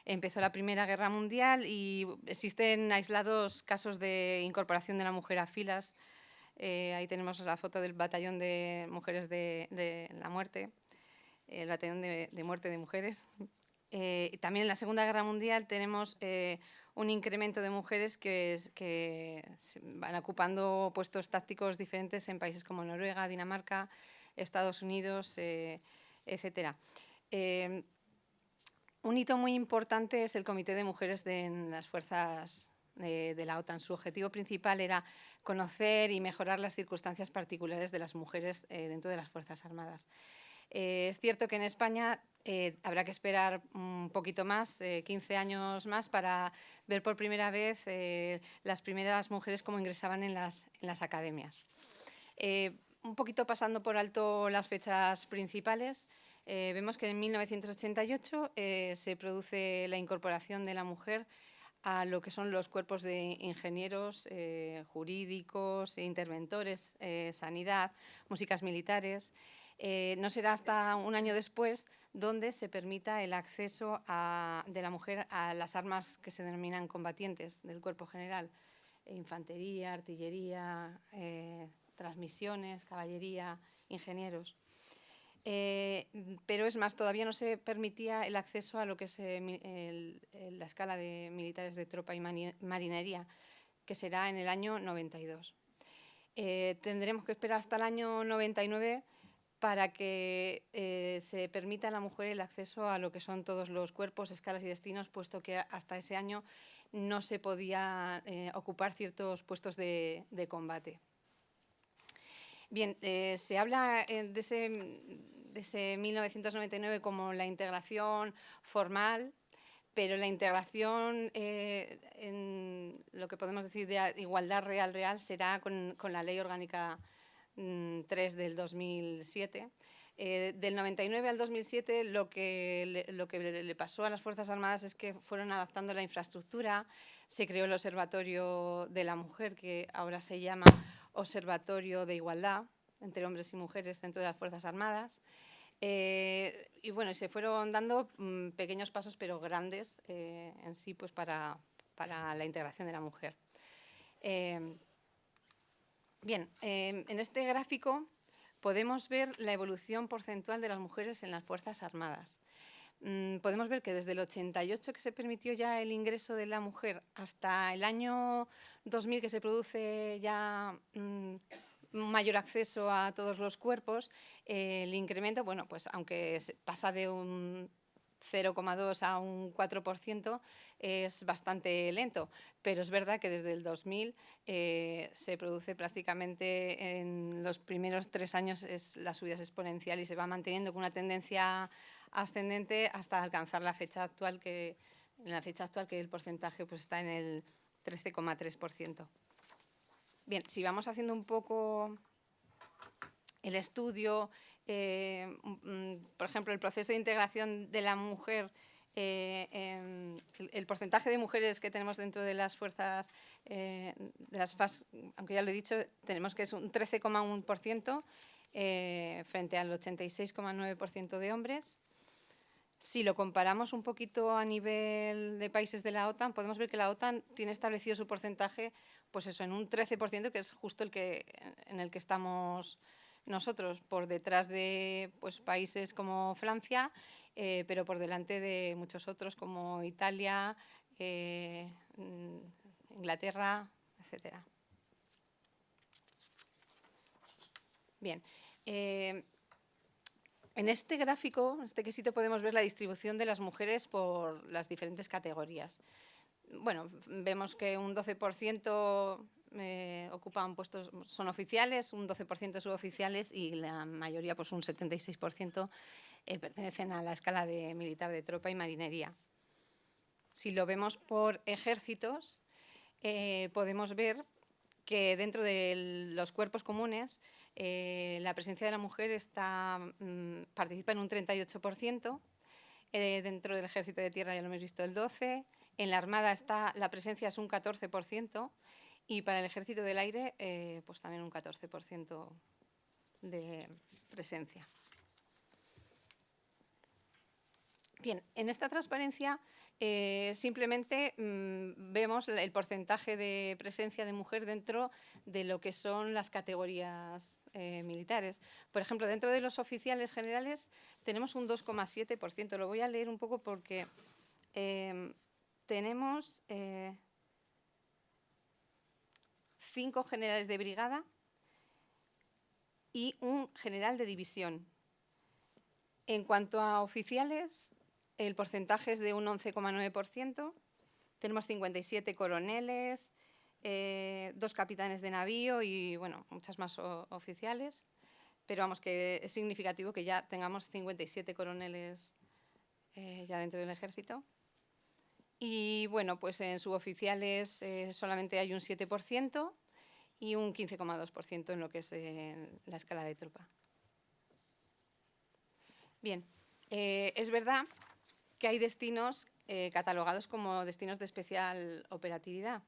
Empezó la Primera Guerra Mundial y existen aislados casos de incorporación de la mujer a filas. Ahí tenemos la foto del batallón de mujeres de la muerte, el batallón de muerte de mujeres. También en la Segunda Guerra Mundial tenemos un incremento de mujeres que van ocupando puestos tácticos diferentes en países como Noruega, Dinamarca, Estados Unidos, etcétera. Un hito muy importante es el Comité de Mujeres en las Fuerzas de la OTAN. Su objetivo principal era conocer y mejorar las circunstancias particulares de las mujeres dentro de las Fuerzas Armadas. Es cierto que en España habrá que esperar un poquito más, 15 años más, para ver por primera vez las primeras mujeres cómo ingresaban en las academias. Un poquito pasando por alto las fechas principales, vemos que en 1988 se produce la incorporación de la mujer a lo que son los cuerpos de ingenieros, jurídicos, interventores, sanidad, músicas militares. No será hasta un año después donde se permita el acceso de la mujer a las armas que se denominan combatientes del cuerpo general, infantería, artillería, transmisiones, caballería, ingenieros. Pero es más, todavía no se permitía el acceso a lo que es la escala de militares de tropa y marinería, que será en el año 92. Tendremos que esperar hasta el año 99 para que se permita a la mujer el acceso a lo que son todos los cuerpos, escalas y destinos, puesto que hasta ese año no se podía ocupar ciertos puestos de combate. Bien, se habla de ese 1999 como la integración formal, pero la integración en lo que podemos decir de igualdad real será con la Ley Orgánica 3 del 2007. Del 99 al 2007 lo que le pasó a las Fuerzas Armadas es que fueron adaptando la infraestructura. Se creó el Observatorio de la Mujer, que ahora se llama Observatorio de Igualdad entre hombres y mujeres dentro de las Fuerzas Armadas. Y bueno, se fueron dando pequeños pasos, pero grandes en sí, pues para la integración de la mujer. Bien, en este gráfico podemos ver la evolución porcentual de las mujeres en las Fuerzas Armadas. Podemos ver que desde el 88, que se permitió ya el ingreso de la mujer, hasta el año 2000, que se produce ya un mayor acceso a todos los cuerpos, el incremento, bueno, pues aunque pasa de un 0,2 a un 4%, es bastante lento, pero es verdad que desde el 2000 se produce prácticamente en los primeros 3 años, la subida es exponencial y se va manteniendo con una tendencia ascendente hasta alcanzar la fecha actual, que el porcentaje pues está en el 13,3%. Bien, si vamos haciendo un poco el estudio, por ejemplo, el proceso de integración de la mujer, el porcentaje de mujeres que tenemos dentro de las fuerzas, de las FAS, aunque ya lo he dicho, tenemos que es un 13,1% frente al 86,9% de hombres. Si lo comparamos un poquito a nivel de países de la OTAN, podemos ver que la OTAN tiene establecido su porcentaje, pues eso, en un 13%, que es justo en el que estamos nosotros, por detrás de pues, países como Francia, pero por delante de muchos otros como Italia, Inglaterra, etcétera. Bien. En este gráfico, en este quesito, podemos ver la distribución de las mujeres por las diferentes categorías. Bueno, vemos que un 12% ocupan puestos, son oficiales, un 12% suboficiales y la mayoría, pues un 76%, pertenecen a la escala militar de tropa y marinería. Si lo vemos por ejércitos, podemos ver que dentro de los cuerpos comunes la presencia de la mujer participa en un 38%, dentro del ejército de tierra ya lo hemos visto el 12%, en la armada la presencia es un 14% y para el ejército del aire pues también un 14% de presencia. Bien, en esta transparencia simplemente vemos el porcentaje de presencia de mujer dentro de lo que son las categorías militares. Por ejemplo, dentro de los oficiales generales tenemos un 2,7%. Lo voy a leer un poco porque tenemos 5 generales de brigada y un general de división. En cuanto a oficiales, el porcentaje es de un 11,9%. Tenemos 57 coroneles, 2 capitanes de navío y, bueno, muchas más oficiales. Pero vamos, que es significativo que ya tengamos 57 coroneles ya dentro del ejército. Y, bueno, pues en suboficiales solamente hay un 7% y un 15,2% en lo que es la escala de tropa. Bien, es verdad que hay destinos catalogados como destinos de especial operatividad.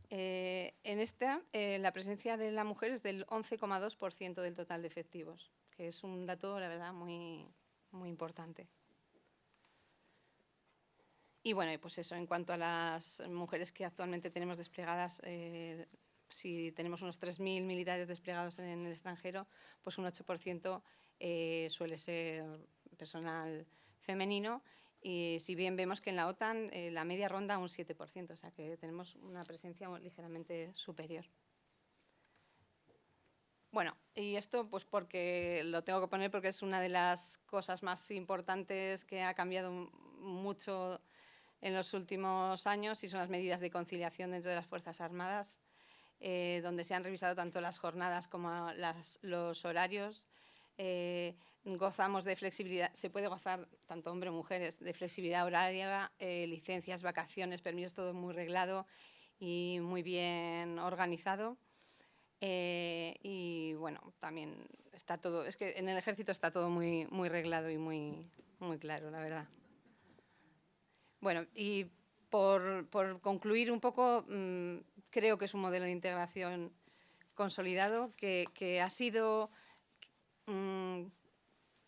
En la presencia de la mujer es del 11,2% del total de efectivos, que es un dato, la verdad, muy, muy importante. Y bueno, pues eso, en cuanto a las mujeres que actualmente tenemos desplegadas, si tenemos unos 3.000 militares desplegados en el extranjero, pues un 8% suele ser personal femenino. Y si bien vemos que en la OTAN la media ronda un 7%, o sea que tenemos una presencia ligeramente superior. Bueno, y esto pues porque lo tengo que poner porque es una de las cosas más importantes que ha cambiado mucho en los últimos años y son las medidas de conciliación dentro de las Fuerzas Armadas, donde se han revisado tanto las jornadas como los horarios. Gozamos de flexibilidad, se puede gozar, tanto hombre como mujeres, de flexibilidad horaria, licencias, vacaciones, permisos, todo muy reglado y muy bien organizado. Y bueno, también está todo, es que en el ejército está todo muy, muy reglado y muy, muy claro, la verdad. Bueno, y por concluir un poco, creo que es un modelo de integración consolidado que ha sido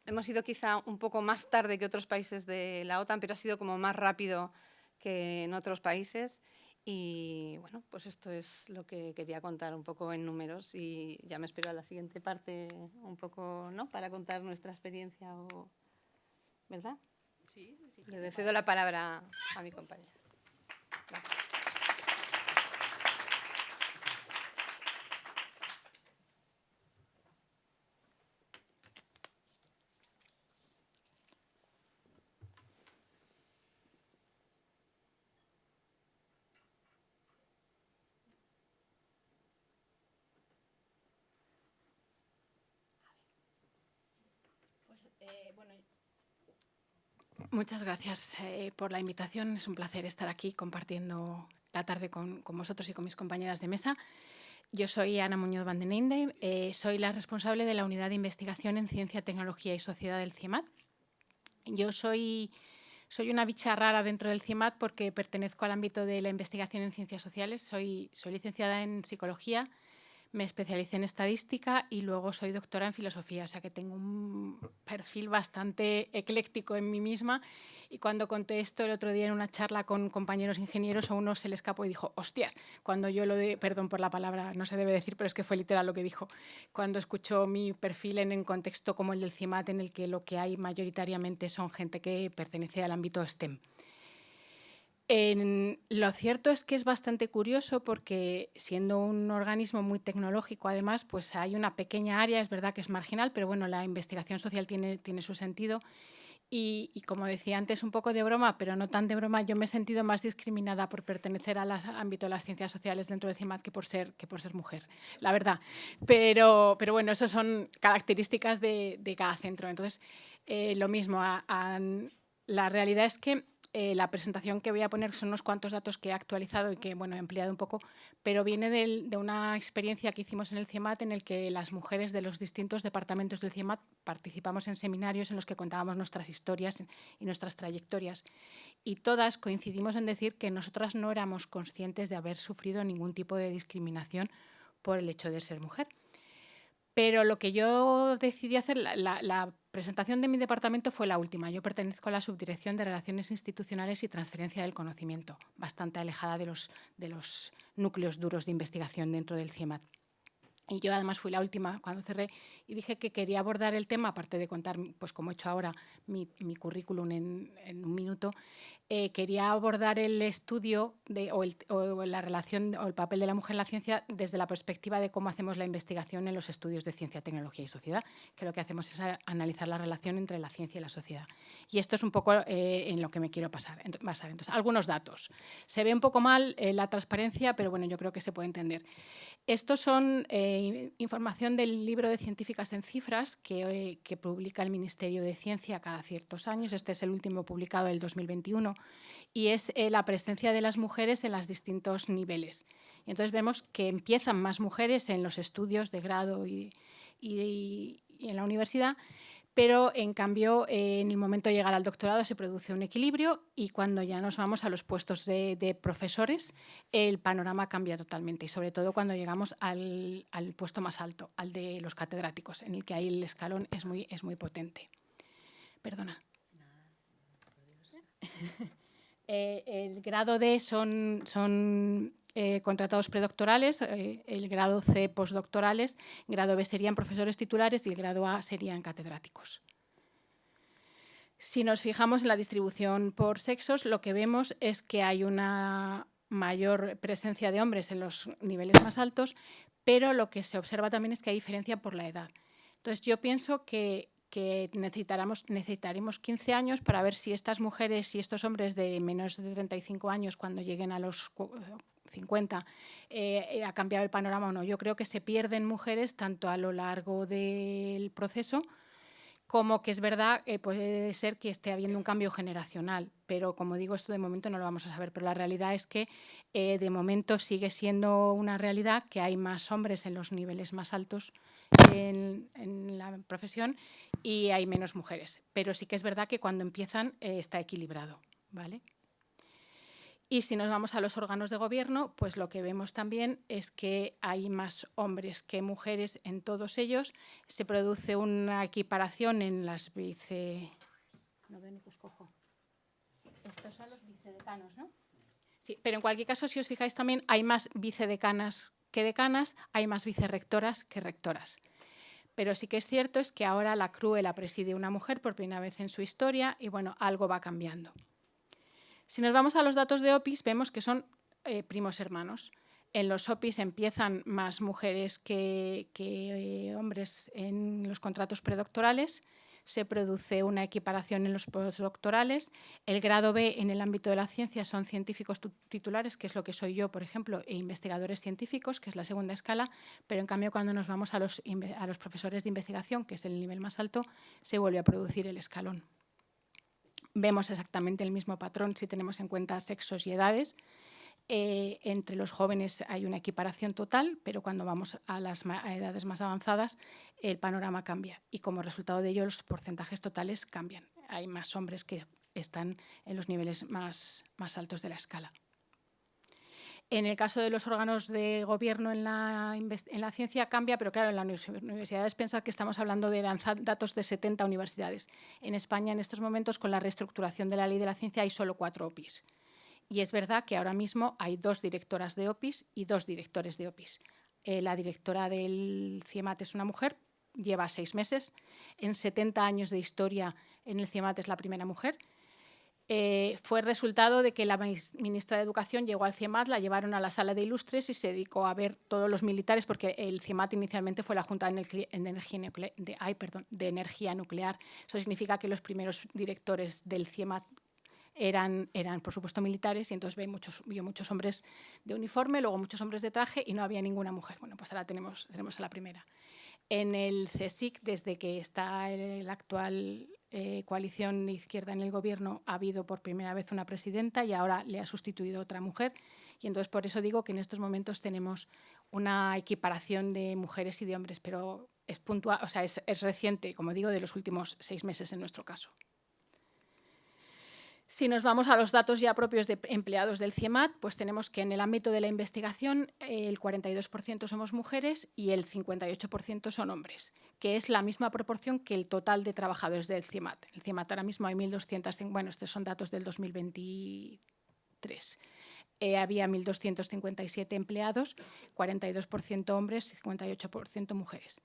hemos ido quizá un poco más tarde que otros países de la OTAN, pero ha sido como más rápido que en otros países. Y bueno, pues esto es lo que quería contar un poco en números y ya me espero a la siguiente parte un poco, ¿no? Para contar nuestra experiencia, ¿verdad? Sí, sí. Le cedo la palabra a mi compañera. Gracias. Muchas gracias por la invitación. Es un placer estar aquí compartiendo la tarde con vosotros y con mis compañeras de mesa. Yo soy Ana Muñoz van den Einde, soy la responsable de la Unidad de Investigación en Ciencia, Tecnología y Sociedad del CIEMAT. Yo soy una bicha rara dentro del CIEMAT porque pertenezco al ámbito de la investigación en ciencias sociales. Soy licenciada en psicología, me especialicé en estadística y luego soy doctora en filosofía, o sea que tengo un perfil bastante ecléctico en mí misma. Y cuando conté esto el otro día en una charla con compañeros ingenieros, a uno se le escapó y dijo, hostias, cuando yo perdón por la palabra, no se debe decir, pero es que fue literal lo que dijo, cuando escuchó mi perfil en un contexto como el del CIEMAT, en el que lo que hay mayoritariamente son gente que pertenece al ámbito STEM. Lo cierto es que es bastante curioso porque, siendo un organismo muy tecnológico, además, pues hay una pequeña área, es verdad que es marginal, pero bueno, la investigación social tiene su sentido. Y como decía antes, un poco de broma, pero no tan de broma, yo me he sentido más discriminada por pertenecer al ámbito de las ciencias sociales dentro del CIEMAT que por ser mujer, la verdad. Pero bueno, eso son características de cada centro. Entonces, lo mismo, la realidad es que la presentación que voy a poner son unos cuantos datos que he actualizado y que bueno, he ampliado un poco, pero viene de una experiencia que hicimos en el CIEMAT en el que las mujeres de los distintos departamentos del CIEMAT participamos en seminarios en los que contábamos nuestras historias y nuestras trayectorias. Y todas coincidimos en decir que nosotras no éramos conscientes de haber sufrido ningún tipo de discriminación por el hecho de ser mujer. Pero lo que yo decidí hacer, la presentación de mi departamento fue la última. Yo pertenezco a la Subdirección de Relaciones Institucionales y Transferencia del Conocimiento, bastante alejada de los núcleos duros de investigación dentro del CIEMAT. Y yo además fui la última cuando cerré y dije que quería abordar el tema, aparte de contar, pues como he hecho ahora, mi currículum en un minuto, quería abordar el estudio o la relación o el papel de la mujer en la ciencia desde la perspectiva de cómo hacemos la investigación en los estudios de ciencia, tecnología y sociedad, que lo que hacemos es analizar la relación entre la ciencia y la sociedad. Y esto es un poco en lo que me quiero basar. Entonces, algunos datos. Se ve un poco mal la transparencia, pero bueno, yo creo que se puede entender. Estos son información del libro de Científicas en Cifras que publica el Ministerio de Ciencia cada ciertos años. Este es el último publicado del 2021 y es la presencia de las mujeres en los distintos niveles. Y entonces vemos que empiezan más mujeres en los estudios de grado y en la universidad, pero en cambio en el momento de llegar al doctorado se produce un equilibrio y cuando ya nos vamos a los puestos de profesores el panorama cambia totalmente y sobre todo cuando llegamos al puesto más alto, al de los catedráticos, en el que ahí el escalón es muy potente. Perdona. El grado D son contratados predoctorales, el grado C postdoctorales, el grado B serían profesores titulares y el grado A serían catedráticos. Si nos fijamos en la distribución por sexos, lo que vemos es que hay una mayor presencia de hombres en los niveles más altos, pero lo que se observa también es que hay diferencia por la edad. Entonces, yo pienso que necesitaremos 15 años para ver si estas mujeres y estos hombres de menos de 35 años, cuando lleguen a los 50, ha cambiado el panorama o no. Yo creo que se pierden mujeres tanto a lo largo del proceso como que es verdad, puede ser que esté habiendo un cambio generacional, pero como digo, esto de momento no lo vamos a saber, pero la realidad es que de momento sigue siendo una realidad que hay más hombres en los niveles más altos en la profesión y hay menos mujeres, pero sí que es verdad que cuando empiezan está equilibrado, ¿vale? Y si nos vamos a los órganos de gobierno, pues lo que vemos también es que hay más hombres que mujeres en todos ellos. Se produce una equiparación en las No veo ni pues cojo. Estos son los vicedecanos, ¿no? Sí, pero en cualquier caso, si os fijáis también, hay más vicedecanas que decanas, hay más vicerrectoras que rectoras. Pero sí que es cierto es que ahora la CRUE la preside una mujer por primera vez en su historia y, bueno, algo va cambiando. Si nos vamos a los datos de OPIs, vemos que son primos hermanos. En los OPIs empiezan más mujeres que hombres en los contratos predoctorales. Se produce una equiparación en los postdoctorales. El grado B en el ámbito de la ciencia son científicos titulares, que es lo que soy yo, por ejemplo, e investigadores científicos, que es la segunda escala, pero en cambio cuando nos vamos a los profesores de investigación, que es el nivel más alto, se vuelve a producir el escalón. Vemos exactamente el mismo patrón si tenemos en cuenta sexos y edades. Entre los jóvenes hay una equiparación total, pero cuando vamos a las edades más avanzadas el panorama cambia y como resultado de ello los porcentajes totales cambian. Hay más hombres que están en los niveles más altos de la escala. En el caso de los órganos de gobierno en la ciencia cambia, pero claro, en las universidades pensad que estamos hablando de lanzar datos de 70 universidades. En España, en estos momentos, con la reestructuración de la ley de la ciencia, hay solo 4 OPIs. Y es verdad que ahora mismo hay 2 directoras de OPIs y 2 directores de OPIs. La directora del CIEMAT es una mujer, lleva 6 meses. En 70 años de historia en el CIEMAT es la primera mujer. Fue resultado de que la ministra de Educación llegó al CIEMAT, la llevaron a la sala de ilustres y se dedicó a ver todos los militares, porque el CIEMAT inicialmente fue la Junta de Energía Nuclear. Eso significa que los primeros directores del CIEMAT eran, por supuesto, militares y entonces vio muchos hombres de uniforme, luego muchos hombres de traje y no había ninguna mujer. Bueno, pues ahora tenemos a la primera. En el CSIC, desde que está la actual coalición de izquierda en el gobierno, ha habido por primera vez una presidenta y ahora le ha sustituido otra mujer. Y entonces por eso digo que en estos momentos tenemos una equiparación de mujeres y de hombres, pero es puntual, o sea, es reciente, como digo, de los últimos 6 meses en nuestro caso. Si nos vamos a los datos ya propios de empleados del CIEMAT, pues tenemos que en el ámbito de la investigación el 42% somos mujeres y el 58% son hombres, que es la misma proporción que el total de trabajadores del CIEMAT. El CIEMAT ahora mismo hay 1.200, bueno, estos son datos del 2023. Había 1.257 empleados, 42% hombres y 58% mujeres.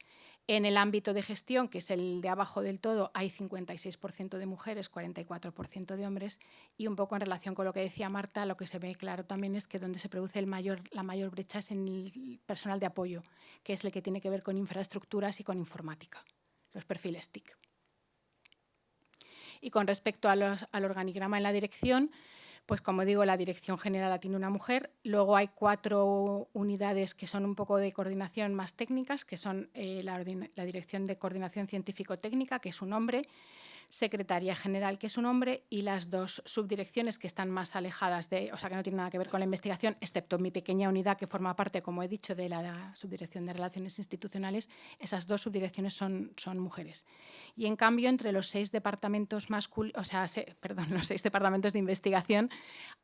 En el ámbito de gestión, que es el de abajo del todo, hay 56% de mujeres, 44% de hombres. Y un poco en relación con lo que decía Marta, lo que se ve claro también es que donde se produce la mayor brecha es en el personal de apoyo, que es el que tiene que ver con infraestructuras y con informática, los perfiles TIC. Y con respecto al organigrama en la dirección, pues como digo, la dirección general la tiene una mujer. Luego hay 4 unidades que son un poco de coordinación más técnicas, que son la Dirección de Coordinación Científico-Técnica, que es un hombre, Secretaría General, que es un hombre, y las 2 subdirecciones que están más alejadas o sea, que no tienen nada que ver con la investigación, excepto mi pequeña unidad que forma parte, como he dicho, de la Subdirección de Relaciones Institucionales, esas 2 subdirecciones son mujeres. Y en cambio, entre los 6 departamentos los 6 departamentos de investigación,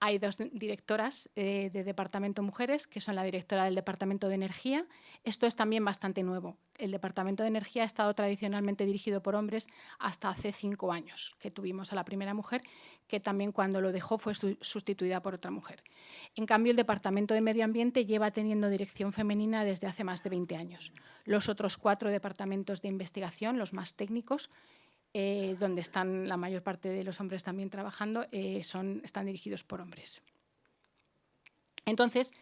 hay 2 directoras de departamento mujeres, que son la directora del Departamento de Energía. Esto es también bastante nuevo. El Departamento de Energía ha estado tradicionalmente dirigido por hombres hasta hace 5 años, que tuvimos a la primera mujer, que también cuando lo dejó fue sustituida por otra mujer. En cambio, el Departamento de Medio Ambiente lleva teniendo dirección femenina desde hace más de 20 años. Los otros 4 departamentos de investigación, los más técnicos, donde están la mayor parte de los hombres también trabajando, están dirigidos por hombres. Entonces,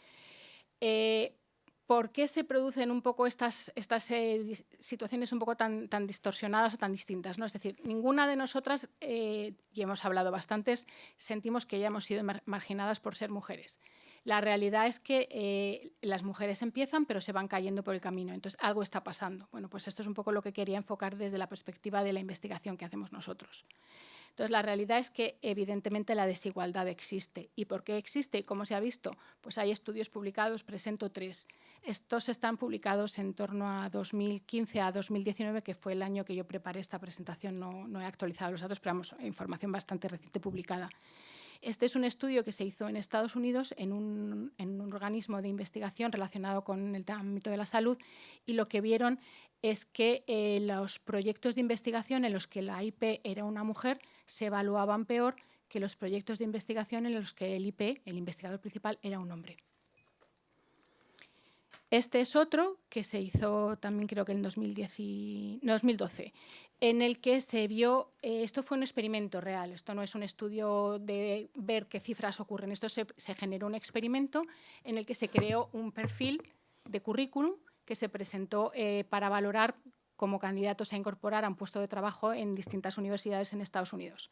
¿por qué se producen un poco estas situaciones un poco tan distorsionadas o tan distintas, ¿no? Es decir, ninguna de nosotras, y hemos hablado bastantes, sentimos que ya hemos sido marginadas por ser mujeres. La realidad es que las mujeres empiezan, pero se van cayendo por el camino. Entonces, algo está pasando. Bueno, pues esto es un poco lo que quería enfocar desde la perspectiva de la investigación que hacemos nosotros. Entonces, la realidad es que, evidentemente, la desigualdad existe. ¿Y por qué existe? ¿Y cómo se ha visto? Pues hay estudios publicados, presento 3. Estos están publicados en torno a 2015 a 2019, que fue el año que yo preparé esta presentación. No he actualizado los datos, pero vamos, información bastante reciente publicada. Este es un estudio que se hizo en Estados Unidos en un organismo de investigación relacionado con el ámbito de la salud, y lo que vieron es que los proyectos de investigación en los que la IP era una mujer se evaluaban peor que los proyectos de investigación en los que el IP, el investigador principal, era un hombre. Este es otro que se hizo también creo que en 2012, en el que se vio, esto fue un experimento real, esto no es un estudio de ver qué cifras ocurren, esto se generó un experimento en el que se creó un perfil de currículum que se presentó para valorar como candidatos a incorporar a un puesto de trabajo en distintas universidades en Estados Unidos.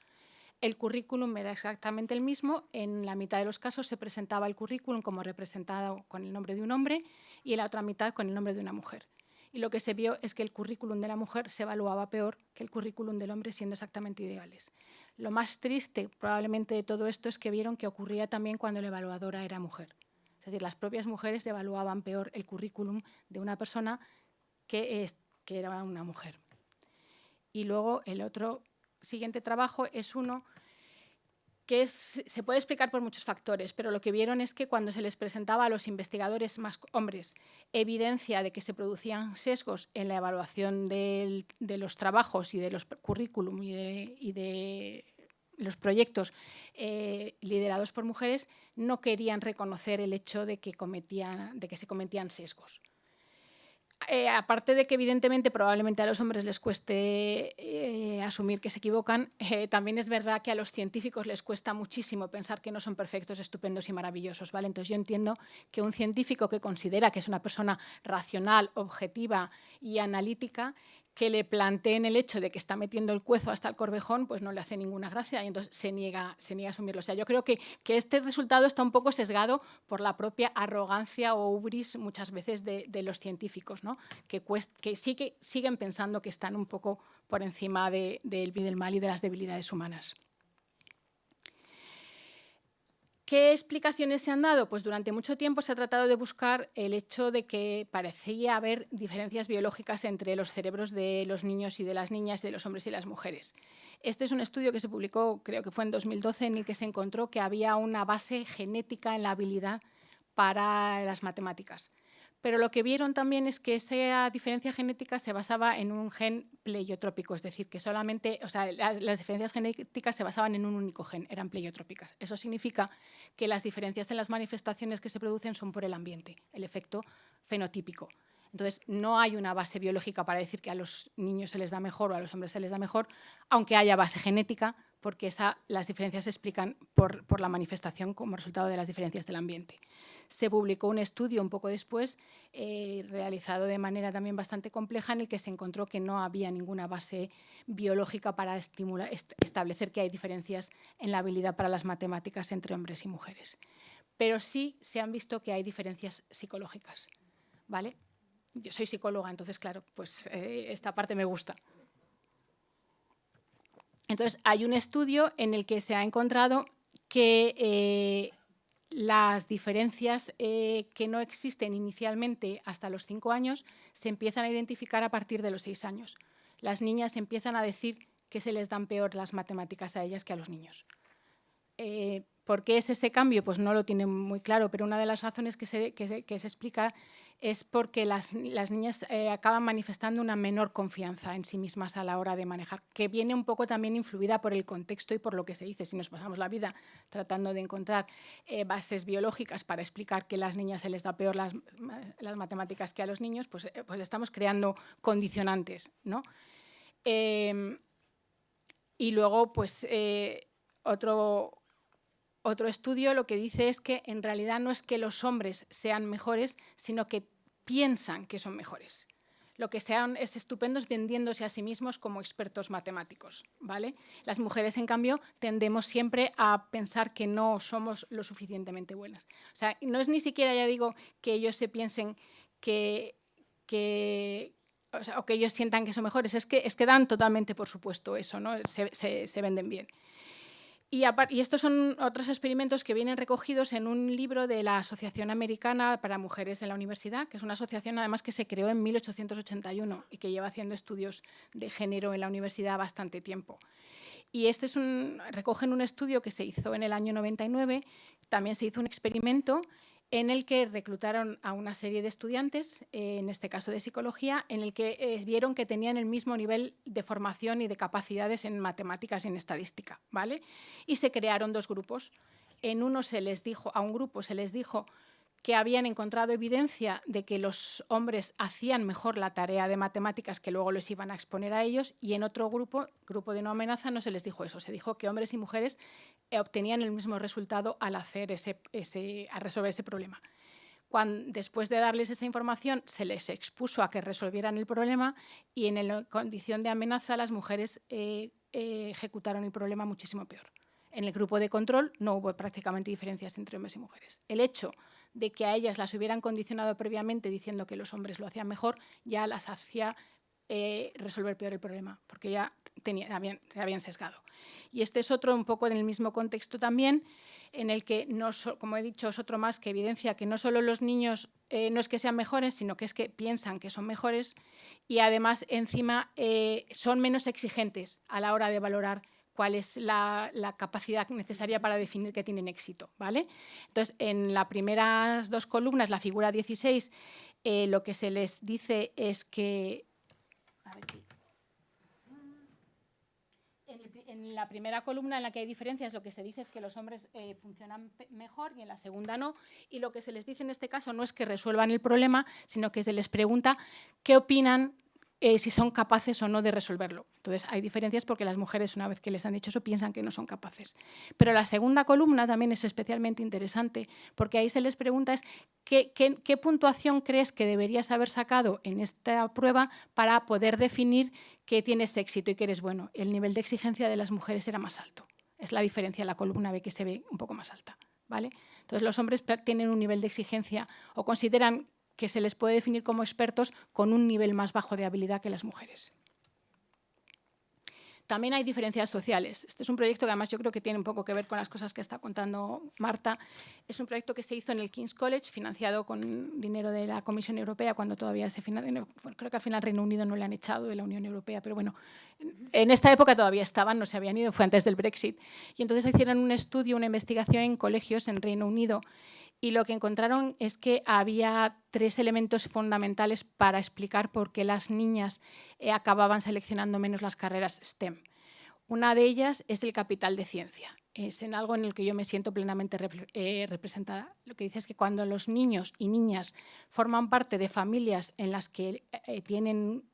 El currículum era exactamente el mismo, en la mitad de los casos se presentaba el currículum como representado con el nombre de un hombre y en la otra mitad con el nombre de una mujer. Y lo que se vio es que el currículum de la mujer se evaluaba peor que el currículum del hombre, siendo exactamente iguales. Lo más triste probablemente de todo esto es que vieron que ocurría también cuando la evaluadora era mujer. Es decir, las propias mujeres evaluaban peor el currículum de una persona que era una mujer. Y luego el otro siguiente trabajo es uno que se puede explicar por muchos factores, pero lo que vieron es que cuando se les presentaba a los investigadores más hombres evidencia de que se producían sesgos en la evaluación de los trabajos y de los currículum y de los proyectos liderados por mujeres, no querían reconocer el hecho de que se cometían sesgos. Aparte de que evidentemente probablemente a los hombres les cueste asumir que se equivocan, también es verdad que a los científicos les cuesta muchísimo pensar que no son perfectos, estupendos y maravillosos, ¿vale? Entonces yo entiendo que un científico que considera que es una persona racional, objetiva y analítica, que le planteen el hecho de que está metiendo el cuezo hasta el corvejón, pues no le hace ninguna gracia y entonces se niega a asumirlo. O sea, yo creo que este resultado está un poco sesgado por la propia arrogancia o ubris muchas veces de los científicos, ¿no? que siguen pensando que están un poco por encima del bien y del mal y de las debilidades humanas. ¿Qué explicaciones se han dado? Pues durante mucho tiempo se ha tratado de buscar el hecho de que parecía haber diferencias biológicas entre los cerebros de los niños y de las niñas, de los hombres y las mujeres. Este es un estudio que se publicó, creo que fue en 2012, en el que se encontró que había una base genética en la habilidad para las matemáticas. Pero lo que vieron también es que esa diferencia genética se basaba en un gen pleiotrópico, es decir, que solamente, o sea, las diferencias genéticas se basaban en un único gen, eran pleiotrópicas. Eso significa que las diferencias en las manifestaciones que se producen son por el ambiente, el efecto fenotípico. Entonces, no hay una base biológica para decir que a los niños se les da mejor o a los hombres se les da mejor, aunque haya base genética, porque las diferencias se explican por la manifestación como resultado de las diferencias del ambiente. Se publicó un estudio un poco después, realizado de manera también bastante compleja, en el que se encontró que no había ninguna base biológica para establecer que hay diferencias en la habilidad para las matemáticas entre hombres y mujeres. Pero sí se han visto que hay diferencias psicológicas, ¿vale? Yo soy psicóloga, entonces, claro, pues esta parte me gusta. Entonces, hay un estudio en el que se ha encontrado que las diferencias que no existen inicialmente hasta los 5 años se empiezan a identificar a partir de los 6 años. Las niñas empiezan a decir que se les dan peor las matemáticas a ellas que a los niños. ¿Por qué es ese cambio? Pues no lo tienen muy claro, pero una de las razones que se explica es porque las niñas acaban manifestando una menor confianza en sí mismas a la hora de manejar, que viene un poco también influida por el contexto y por lo que se dice. Si nos pasamos la vida tratando de encontrar bases biológicas para explicar que a las niñas se les da peor las matemáticas que a los niños, pues estamos creando condicionantes, ¿no? Y luego, pues, otro estudio lo que dice es que en realidad no es que los hombres sean mejores, sino que piensan que son mejores. Lo que sean es estupendos vendiéndose a sí mismos como expertos matemáticos, ¿vale? Las mujeres, en cambio, tendemos siempre a pensar que no somos lo suficientemente buenas. O sea, no es ni siquiera, ya digo, que ellos se piensen o que ellos sientan que son mejores, es que dan totalmente por supuesto eso, ¿no? Se venden bien. Y estos son otros experimentos que vienen recogidos en un libro de la Asociación Americana para Mujeres en la Universidad, que es una asociación además que se creó en 1881 y que lleva haciendo estudios de género en la universidad bastante tiempo. Y recogen un estudio que se hizo en el año 99, también se hizo un experimento en el que reclutaron a una serie de estudiantes, en este caso de psicología, en el que vieron que tenían el mismo nivel de formación y de capacidades en matemáticas y en estadística, ¿vale? Y se crearon dos grupos. A un grupo se les dijo que habían encontrado evidencia de que los hombres hacían mejor la tarea de matemáticas que luego les iban a exponer a ellos, y en otro grupo de no amenaza, no se les dijo eso. Se dijo que hombres y mujeres obtenían el mismo resultado al a resolver ese problema. Después de darles esa información, se les expuso a que resolvieran el problema, y en la condición de amenaza las mujeres ejecutaron el problema muchísimo peor. En el grupo de control no hubo prácticamente diferencias entre hombres y mujeres. El hecho de que a ellas las hubieran condicionado previamente diciendo que los hombres lo hacían mejor, ya las hacía resolver peor el problema, porque ya se habían sesgado. Y este es otro, un poco en el mismo contexto también, en el que, como he dicho, es otro más que evidencia que no solo los niños no es que sean mejores, sino que es que piensan que son mejores, y además encima son menos exigentes a la hora de valorar cuál es la capacidad necesaria para definir que tienen éxito, ¿vale? Entonces, en las primeras dos columnas, la figura 16, lo que se les dice es que... En la primera columna, en la que hay diferencias, lo que se dice es que los hombres funcionan mejor, y en la segunda no. Y lo que se les dice en este caso no es que resuelvan el problema, sino que se les pregunta qué opinan, si son capaces o no de resolverlo. Entonces, hay diferencias porque las mujeres, una vez que les han dicho eso, piensan que no son capaces. Pero la segunda columna también es especialmente interesante, porque ahí se les pregunta ¿qué puntuación crees que deberías haber sacado en esta prueba para poder definir que tienes éxito y que eres bueno? El nivel de exigencia de las mujeres era más alto. Es la diferencia en la columna B, que se ve un poco más alta, ¿vale? Entonces, los hombres tienen un nivel de exigencia, o consideran que se les puede definir como expertos, con un nivel más bajo de habilidad que las mujeres. También hay diferencias sociales. Este es un proyecto que además yo creo que tiene un poco que ver con las cosas que está contando Marta. Es un proyecto que se hizo en el King's College, financiado con dinero de la Comisión Europea, cuando todavía creo que al final Reino Unido no le han echado de la Unión Europea, pero bueno, en esta época todavía estaban, no se habían ido, fue antes del Brexit. Y entonces hicieron un estudio, una investigación en colegios en Reino Unido, y lo que encontraron es que había 3 elementos fundamentales para explicar por qué las niñas acababan seleccionando menos las carreras STEM. Una de ellas es el capital de ciencia. Es en algo en el que yo me siento plenamente representada. Lo que dice es que cuando los niños y niñas forman parte de familias en las que tienen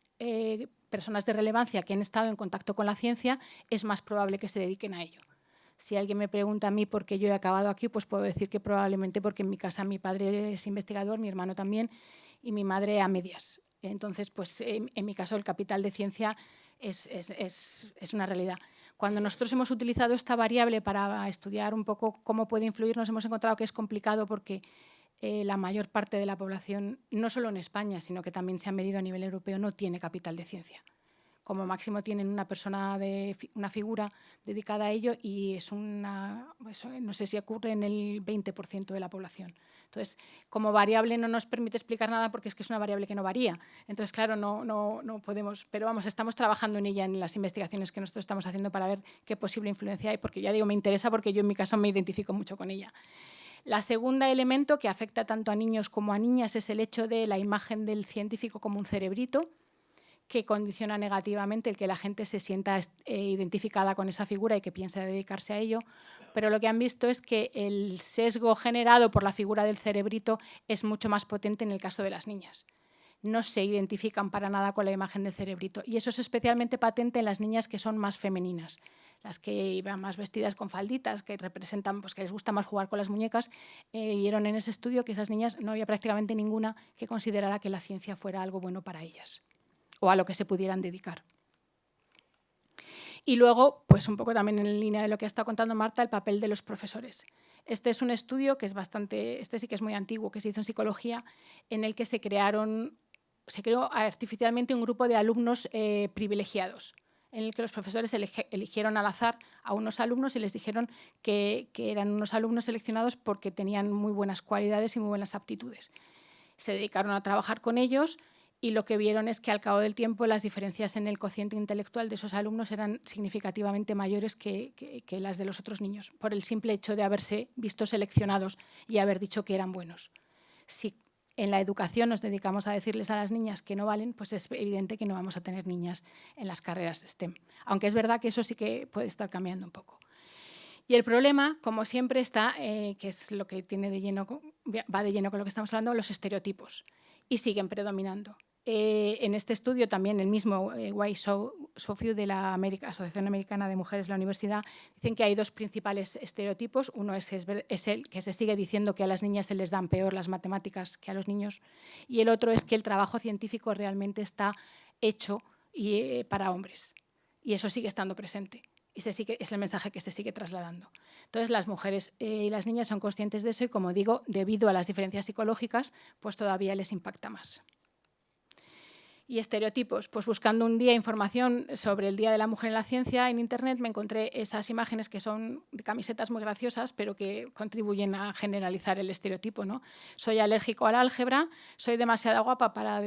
personas de relevancia que han estado en contacto con la ciencia, es más probable que se dediquen a ello. Si alguien me pregunta a mí por qué yo he acabado aquí, pues puedo decir que probablemente porque en mi casa mi padre es investigador, mi hermano también, y mi madre a medias. Entonces, pues en mi caso el capital de ciencia es una realidad. Cuando nosotros hemos utilizado esta variable para estudiar un poco cómo puede influir, nos hemos encontrado que es complicado porque la mayor parte de la población, no solo en España, sino que también se ha medido a nivel europeo, no tiene capital de ciencia. Como máximo tienen una persona, una figura dedicada a ello, y no sé si ocurre en el 20% de la población. Entonces, como variable no nos permite explicar nada porque es que es una variable que no varía. Entonces, claro, no podemos, pero vamos, estamos trabajando en ella en las investigaciones que nosotros estamos haciendo para ver qué posible influencia hay, porque ya digo, me interesa porque yo en mi caso me identifico mucho con ella. La segunda elemento que afecta tanto a niños como a niñas es el hecho de la imagen del científico como un cerebrito, que condiciona negativamente el que la gente se sienta identificada con esa figura y que piense dedicarse a ello. Pero lo que han visto es que el sesgo generado por la figura del cerebrito es mucho más potente en el caso de las niñas. No se identifican para nada con la imagen del cerebrito, y eso es especialmente patente en las niñas que son más femeninas, las que iban más vestidas con falditas, que representan, pues que les gusta más jugar con las muñecas. Vieron en ese estudio que esas niñas no había prácticamente ninguna que considerara que la ciencia fuera algo bueno para ellas, o a lo que se pudieran dedicar. Y luego, pues un poco también en línea de lo que ha estado contando Marta, el papel de los profesores. Este es un estudio que es este sí que es muy antiguo, que se hizo en psicología, en el que se creó artificialmente un grupo de alumnos privilegiados. en el que los profesores eligieron al azar a unos alumnos y les dijeron que eran unos alumnos seleccionados porque tenían muy buenas cualidades y muy buenas aptitudes. Se dedicaron a trabajar con ellos y lo que vieron es que al cabo del tiempo las diferencias en el cociente intelectual de esos alumnos eran significativamente mayores que las de los otros niños, por el simple hecho de haberse visto seleccionados y haber dicho que eran buenos. Si en la educación nos dedicamos a decirles a las niñas que no valen, pues es evidente que no vamos a tener niñas en las carreras STEM. Aunque es verdad que eso sí que puede estar cambiando un poco. Y el problema, como siempre, está, que es lo que va de lleno con lo que estamos hablando, los estereotipos. Y siguen predominando. En este estudio también el mismo Why So Few de la Asociación Americana de Mujeres de la Universidad dicen que hay dos principales estereotipos. Uno es el que se sigue diciendo que a las niñas se les dan peor las matemáticas que a los niños, y el otro es que el trabajo científico realmente está hecho para hombres, y eso sigue estando presente. Y es el mensaje que se sigue trasladando. Entonces, las mujeres y las niñas son conscientes de eso y, como digo, debido a las diferencias psicológicas, pues todavía les impacta más. Y estereotipos, pues buscando un día información sobre el Día de la Mujer en la Ciencia en Internet, me encontré esas imágenes que son de camisetas muy graciosas, pero que contribuyen a generalizar el estereotipo, ¿no? Soy alérgico al álgebra, soy demasiado guapa para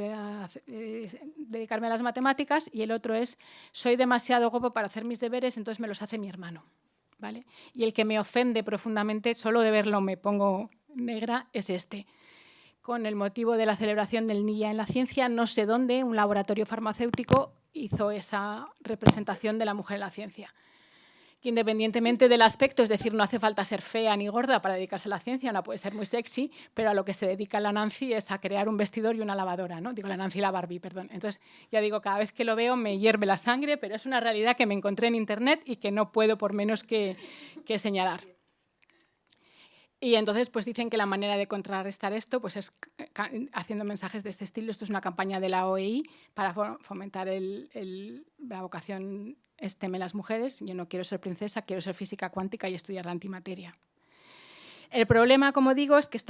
dedicarme a las matemáticas, y el otro es, soy demasiado guapo para hacer mis deberes, entonces me los hace mi hermano, ¿vale? Y el que me ofende profundamente, solo de verlo me pongo negra, es este. Con el motivo de la celebración del Día en la Ciencia, no sé dónde, un laboratorio farmacéutico hizo esa representación de la mujer en la ciencia. Que independientemente del aspecto, es decir, no hace falta ser fea ni gorda para dedicarse a la ciencia, una puede ser muy sexy, pero a lo que se dedica la Nancy es a crear un vestidor y una lavadora, ¿no? Digo, la Nancy y la Barbie, perdón. Entonces, ya digo, cada vez que lo veo me hierve la sangre, pero es una realidad que me encontré en Internet y que no puedo por menos que señalar. Y entonces pues dicen que la manera de contrarrestar esto pues es haciendo mensajes de este estilo. Esto es una campaña de la OEI para fomentar la vocación STEM en las mujeres. Yo no quiero ser princesa, quiero ser física cuántica y estudiar la antimateria. El problema, como digo, es que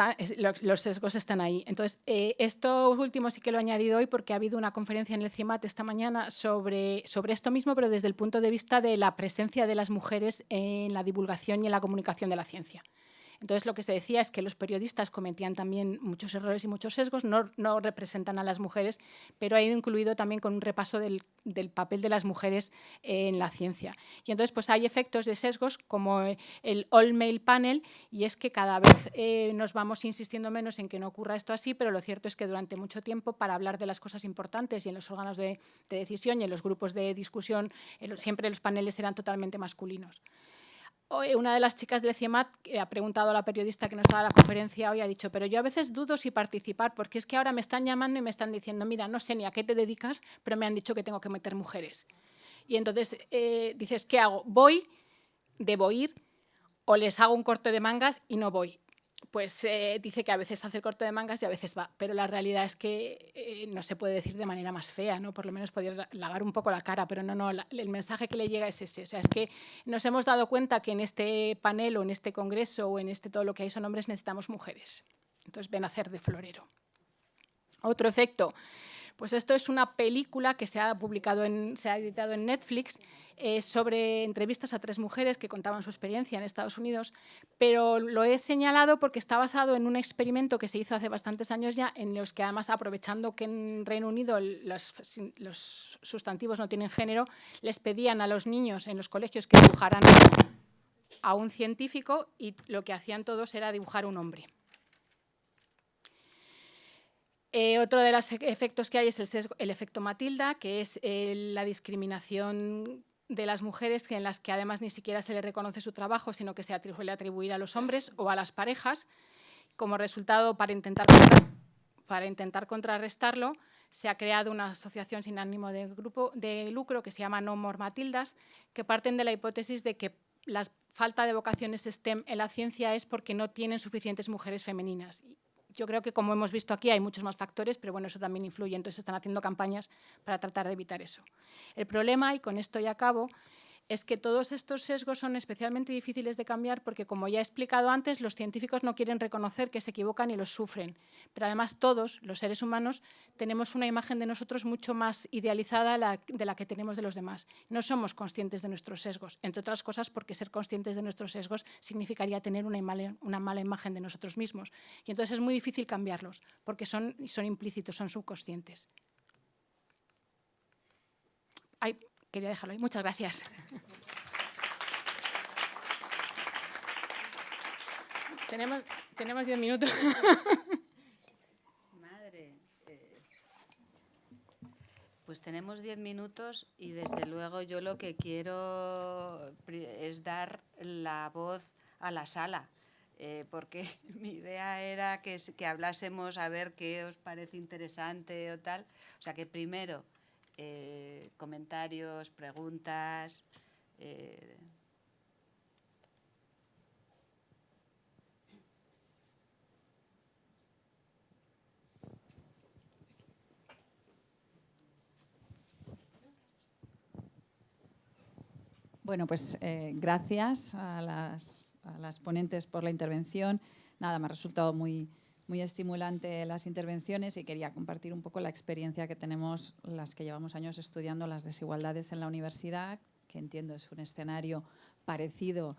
los sesgos están ahí. Entonces, esto último sí que lo he añadido hoy porque ha habido una conferencia en el CIMAT esta mañana sobre esto mismo, pero desde el punto de vista de la presencia de las mujeres en la divulgación y en la comunicación de la ciencia. Entonces, lo que se decía es que los periodistas cometían también muchos errores y muchos sesgos, no representan a las mujeres, pero ha ido incluido también con un repaso del papel de las mujeres en la ciencia. Y entonces, pues hay efectos de sesgos como el all male panel, y es que cada vez nos vamos insistiendo menos en que no ocurra esto así, pero lo cierto es que durante mucho tiempo, para hablar de las cosas importantes y en los órganos de decisión y en los grupos de discusión, siempre los paneles eran totalmente masculinos. Una de las chicas del CIEMAT ha preguntado a la periodista que nos daba la conferencia hoy, ha dicho, pero yo a veces dudo si participar, porque es que ahora me están llamando y me están diciendo, mira, no sé ni a qué te dedicas, pero me han dicho que tengo que meter mujeres. Y entonces dices, ¿qué hago? ¿Voy? ¿Debo ir? ¿O les hago un corte de mangas y no voy? Pues dice que a veces hace el corte de mangas y a veces va, pero la realidad es que no se puede decir de manera más fea, ¿no? Por lo menos podría lavar un poco la cara, pero no, el mensaje que le llega es ese. O sea, es que nos hemos dado cuenta que en este panel o en este congreso o en todo lo que hay son hombres, necesitamos mujeres. Entonces ven a hacer de florero. Otro efecto. Pues esto es una película que se ha editado en Netflix sobre entrevistas a 3 mujeres que contaban su experiencia en Estados Unidos, pero lo he señalado porque está basado en un experimento que se hizo hace bastantes años ya, en los que además, aprovechando que en Reino Unido los sustantivos no tienen género, les pedían a los niños en los colegios que dibujaran a un científico y lo que hacían todos era dibujar un hombre. Otro de los efectos que hay es el efecto Matilda, que es la discriminación de las mujeres en las que además ni siquiera se le reconoce su trabajo, sino que se suele atribuir a los hombres o a las parejas. Como resultado, para intentar contrarrestarlo, se ha creado una asociación sin ánimo de lucro que se llama No More Matildas, que parten de la hipótesis de que la falta de vocaciones STEM en la ciencia es porque no tienen suficientes mujeres femeninas. Yo creo que, como hemos visto aquí, hay muchos más factores, pero bueno, eso también influye. Entonces están haciendo campañas para tratar de evitar eso. El problema, y con esto ya acabo, es que todos estos sesgos son especialmente difíciles de cambiar porque, como ya he explicado antes, los científicos no quieren reconocer que se equivocan y los sufren. Pero además todos, los seres humanos, tenemos una imagen de nosotros mucho más idealizada de la que tenemos de los demás. No somos conscientes de nuestros sesgos, entre otras cosas porque ser conscientes de nuestros sesgos significaría tener una mala imagen de nosotros mismos. Y entonces es muy difícil cambiarlos porque son implícitos, son subconscientes. Ay, quería dejarlo ahí. Muchas gracias. Tenemos 10 minutos. Madre, pues tenemos 10 minutos y desde luego yo lo que quiero es dar la voz a la sala, porque mi idea era que hablásemos a ver qué os parece interesante o tal. O sea que primero comentarios, preguntas. Bueno, pues gracias a las ponentes por la intervención. Nada, me ha resultado muy estimulante las intervenciones y quería compartir un poco la experiencia que tenemos las que llevamos años estudiando las desigualdades en la universidad, que entiendo es un escenario parecido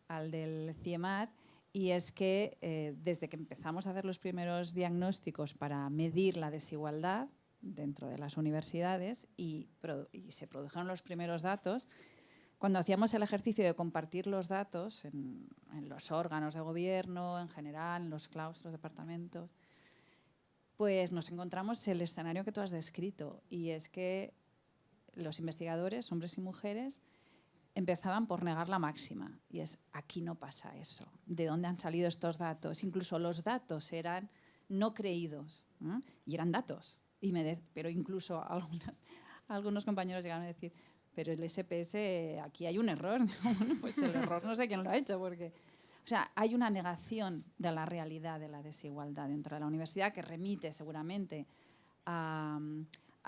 al del CIEMAT, y es que desde que empezamos a hacer los primeros diagnósticos para medir la desigualdad dentro de las universidades y se produjeron los primeros datos, cuando hacíamos el ejercicio de compartir los datos en los órganos de gobierno, en general, en los claustros, departamentos, pues nos encontramos el escenario que tú has descrito, y es que los investigadores, hombres y mujeres, empezaban por negar la máxima, y es, aquí no pasa eso. ¿De dónde han salido estos datos? Incluso los datos eran no creídos, ¿eh? Y eran datos. Pero incluso algunos compañeros llegaron a decir, pero el SPS, aquí hay un error. Bueno, pues el error no sé quién lo ha hecho, porque... O sea, hay una negación de la realidad de la desigualdad dentro de la universidad que remite seguramente a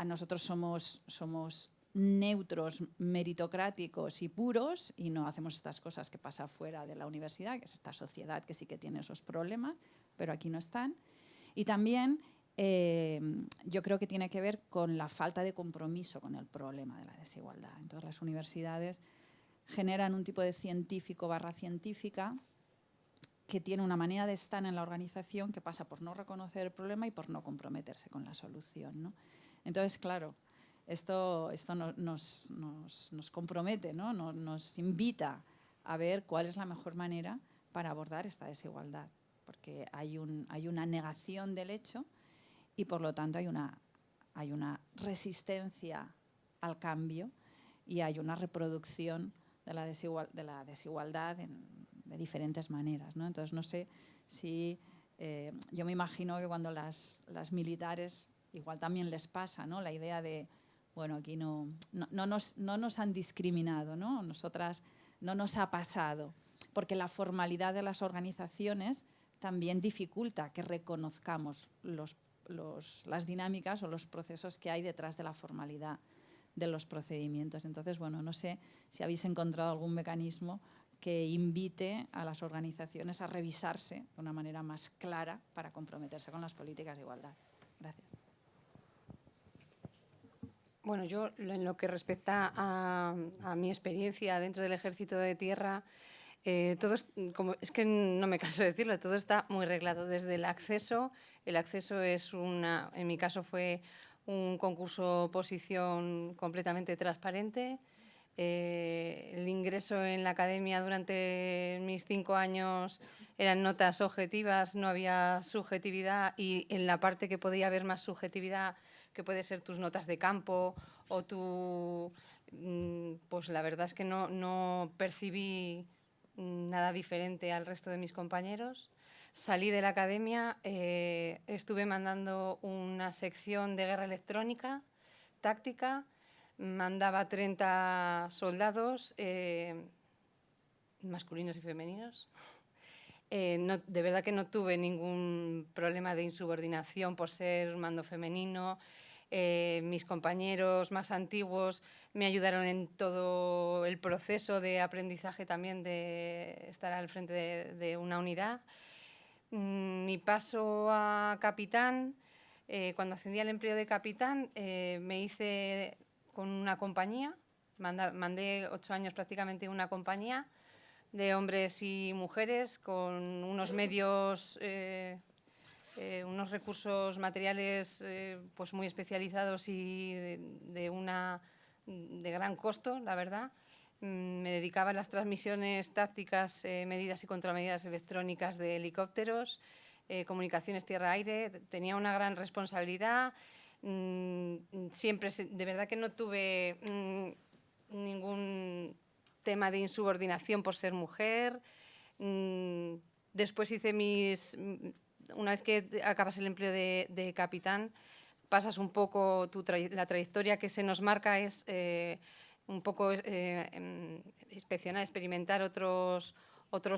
nosotros somos neutros, meritocráticos y puros, y no hacemos estas cosas que pasa fuera de la universidad, que es esta sociedad que sí que tiene esos problemas, pero aquí no están. Y también yo creo que tiene que ver con la falta de compromiso con el problema de la desigualdad. Entonces, las universidades generan un tipo de científico / científica que tiene una manera de estar en la organización que pasa por no reconocer el problema y por no comprometerse con la solución, ¿no? Entonces, claro, esto nos compromete, ¿no? Nos invita a ver cuál es la mejor manera para abordar esta desigualdad, porque hay una negación del hecho y, por lo tanto, hay una resistencia al cambio y hay una reproducción de la desigualdad de diferentes maneras, ¿no? Entonces, no sé si... yo me imagino que cuando las militares, igual también les pasa, ¿no? La idea de, bueno, aquí no nos han discriminado, ¿no? Nosotras no nos ha pasado, porque la formalidad de las organizaciones también dificulta que reconozcamos las dinámicas o los procesos que hay detrás de la formalidad de los procedimientos. Entonces, bueno, no sé si habéis encontrado algún mecanismo que invite a las organizaciones a revisarse de una manera más clara para comprometerse con las políticas de igualdad. Gracias. Bueno, yo en lo que respecta a mi experiencia dentro del Ejército de Tierra, todo es que no me canso de decirlo, todo está muy reglado. Desde el acceso es en mi caso fue un concurso oposición completamente transparente. El ingreso en la academia durante mis 5 años eran notas objetivas, no había subjetividad, y en la parte que podría haber más subjetividad, que puede ser tus notas de campo o pues la verdad es que no percibí nada diferente al resto de mis compañeros. Salí de la academia, estuve mandando una sección de guerra electrónica, táctica, mandaba 30 soldados, masculinos y femeninos. De verdad que no tuve ningún problema de insubordinación por ser mando femenino. Mis compañeros más antiguos me ayudaron en todo el proceso de aprendizaje también de estar al frente de una unidad. Mi paso a capitán, cuando ascendí al empleo de capitán, me hice con una compañía, mandé 8 años prácticamente en una compañía de hombres y mujeres con unos medios, unos recursos materiales pues muy especializados y de gran costo, la verdad. Me dedicaba a las transmisiones tácticas, medidas y contramedidas electrónicas de helicópteros, comunicaciones tierra-aire. Tenía una gran responsabilidad. Siempre, de verdad que no tuve ningún tema de insubordinación por ser mujer. Después hice una vez que acabas el empleo de capitán, pasas un poco la trayectoria que se nos marca es un poco inspeccionar, experimentar otros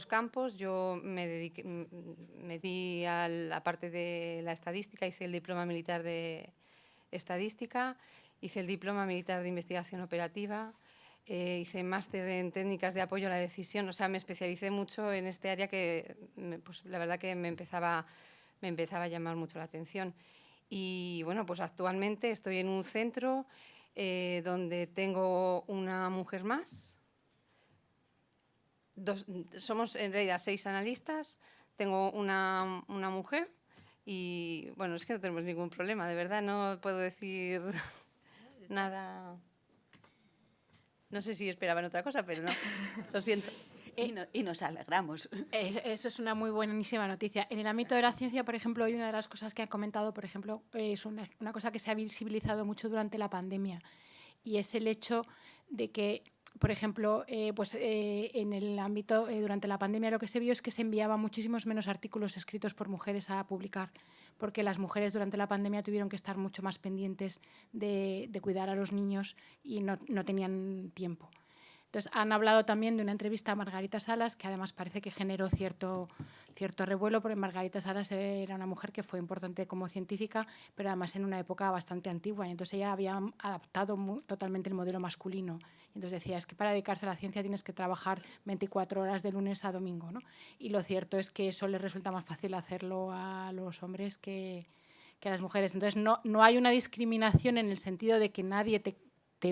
campos. Yo me di a la parte de la estadística, hice el diploma militar de estadística, hice el diploma militar de investigación operativa, hice máster en técnicas de apoyo a la decisión. O sea, me especialicé mucho en este área que pues, la verdad que me empezaba a llamar mucho la atención. Y bueno, pues actualmente estoy en un centro donde tengo una mujer más. Somos en realidad 6 analistas, tengo una mujer y bueno, es que no tenemos ningún problema, de verdad, no puedo decir nada. No sé si esperaban otra cosa, pero no, lo siento. Y nos alegramos. Eso es una muy buenísima noticia. En el ámbito de la ciencia, por ejemplo, hay una de las cosas que ha comentado, por ejemplo, es una cosa que se ha visibilizado mucho durante la pandemia, y es el hecho de que, por ejemplo, en el ámbito, durante la pandemia lo que se vio es que se enviaban muchísimos menos artículos escritos por mujeres a publicar, porque las mujeres durante la pandemia tuvieron que estar mucho más pendientes de cuidar a los niños y no tenían tiempo. Entonces, han hablado también de una entrevista a Margarita Salas, que además parece que generó cierto revuelo, porque Margarita Salas era una mujer que fue importante como científica, pero además en una época bastante antigua. Y entonces ella había adaptado totalmente el modelo masculino. Y entonces decía, es que para dedicarse a la ciencia tienes que trabajar 24 horas de lunes a domingo, ¿no? Y lo cierto es que eso les resulta más fácil hacerlo a los hombres que a las mujeres. Entonces, no hay una discriminación en el sentido de que nadie te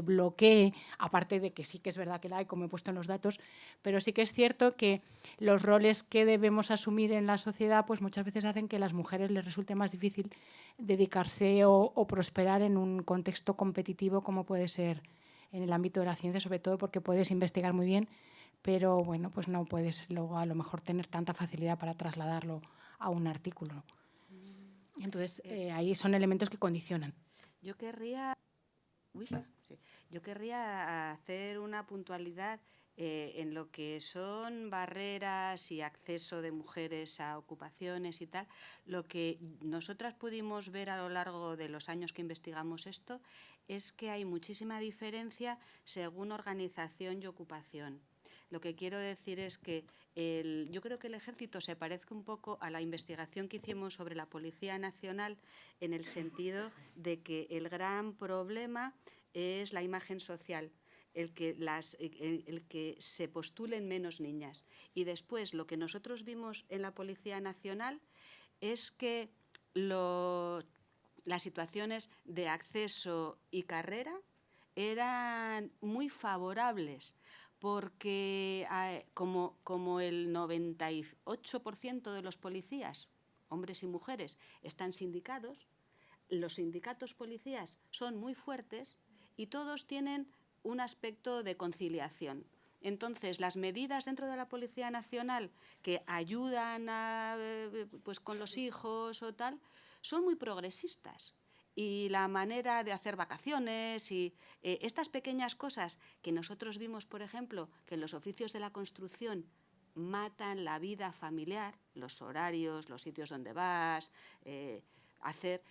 bloquee, aparte de que sí que es verdad que la hay, como he puesto en los datos, pero sí que es cierto que los roles que debemos asumir en la sociedad pues muchas veces hacen que a las mujeres les resulte más difícil dedicarse o prosperar en un contexto competitivo como puede ser en el ámbito de la ciencia, sobre todo porque puedes investigar muy bien, pero bueno, pues no puedes luego a lo mejor tener tanta facilidad para trasladarlo a un artículo. Entonces, ahí son elementos que condicionan. Yo querría hacer una puntualidad en lo que son barreras y acceso de mujeres a ocupaciones y tal. Lo que nosotras pudimos ver a lo largo de los años que investigamos esto es que hay muchísima diferencia según organización y ocupación. Lo que quiero decir es que yo creo que el Ejército se parece un poco a la investigación que hicimos sobre la Policía Nacional, en el sentido de que el gran problema es la imagen social, el que se postulen menos niñas. Y después lo que nosotros vimos en la Policía Nacional es que las situaciones de acceso y carrera eran muy favorables, porque como el 98% de los policías, hombres y mujeres, están sindicados, los sindicatos policías son muy fuertes y todos tienen un aspecto de conciliación. Entonces, las medidas dentro de la Policía Nacional que ayudan pues con los hijos o tal, son muy progresistas. Y la manera de hacer vacaciones y estas pequeñas cosas que nosotros vimos, por ejemplo, que en los oficios de la construcción matan la vida familiar, los horarios, los sitios donde vas,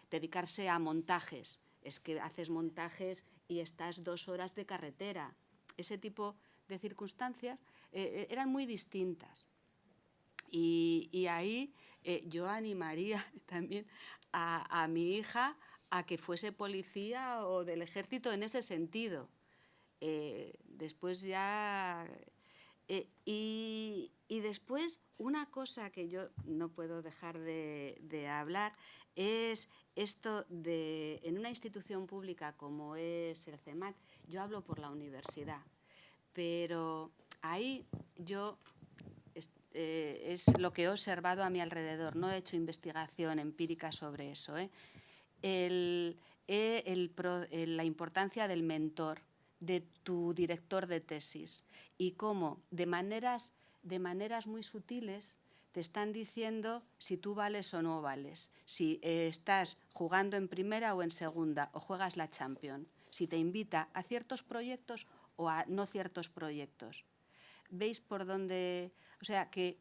dedicarse a montajes. Es que haces montajes y estás 2 horas de carretera. Ese tipo de circunstancias eran muy distintas. Y ahí yo animaría también a mi hija a que fuese policía o del ejército en ese sentido. Después ya... y después, una cosa que yo no puedo dejar de hablar es esto de, en una institución pública como es el CEMAT, yo hablo por la universidad, pero ahí yo, es lo que he observado a mi alrededor, no he hecho investigación empírica sobre eso, la importancia del mentor, de tu director de tesis, y cómo de maneras muy sutiles te están diciendo si tú vales o no vales, si estás jugando en primera o en segunda, o juegas la Champions, si te invita a ciertos proyectos o a no ciertos proyectos. ¿Veis por dónde? O sea, que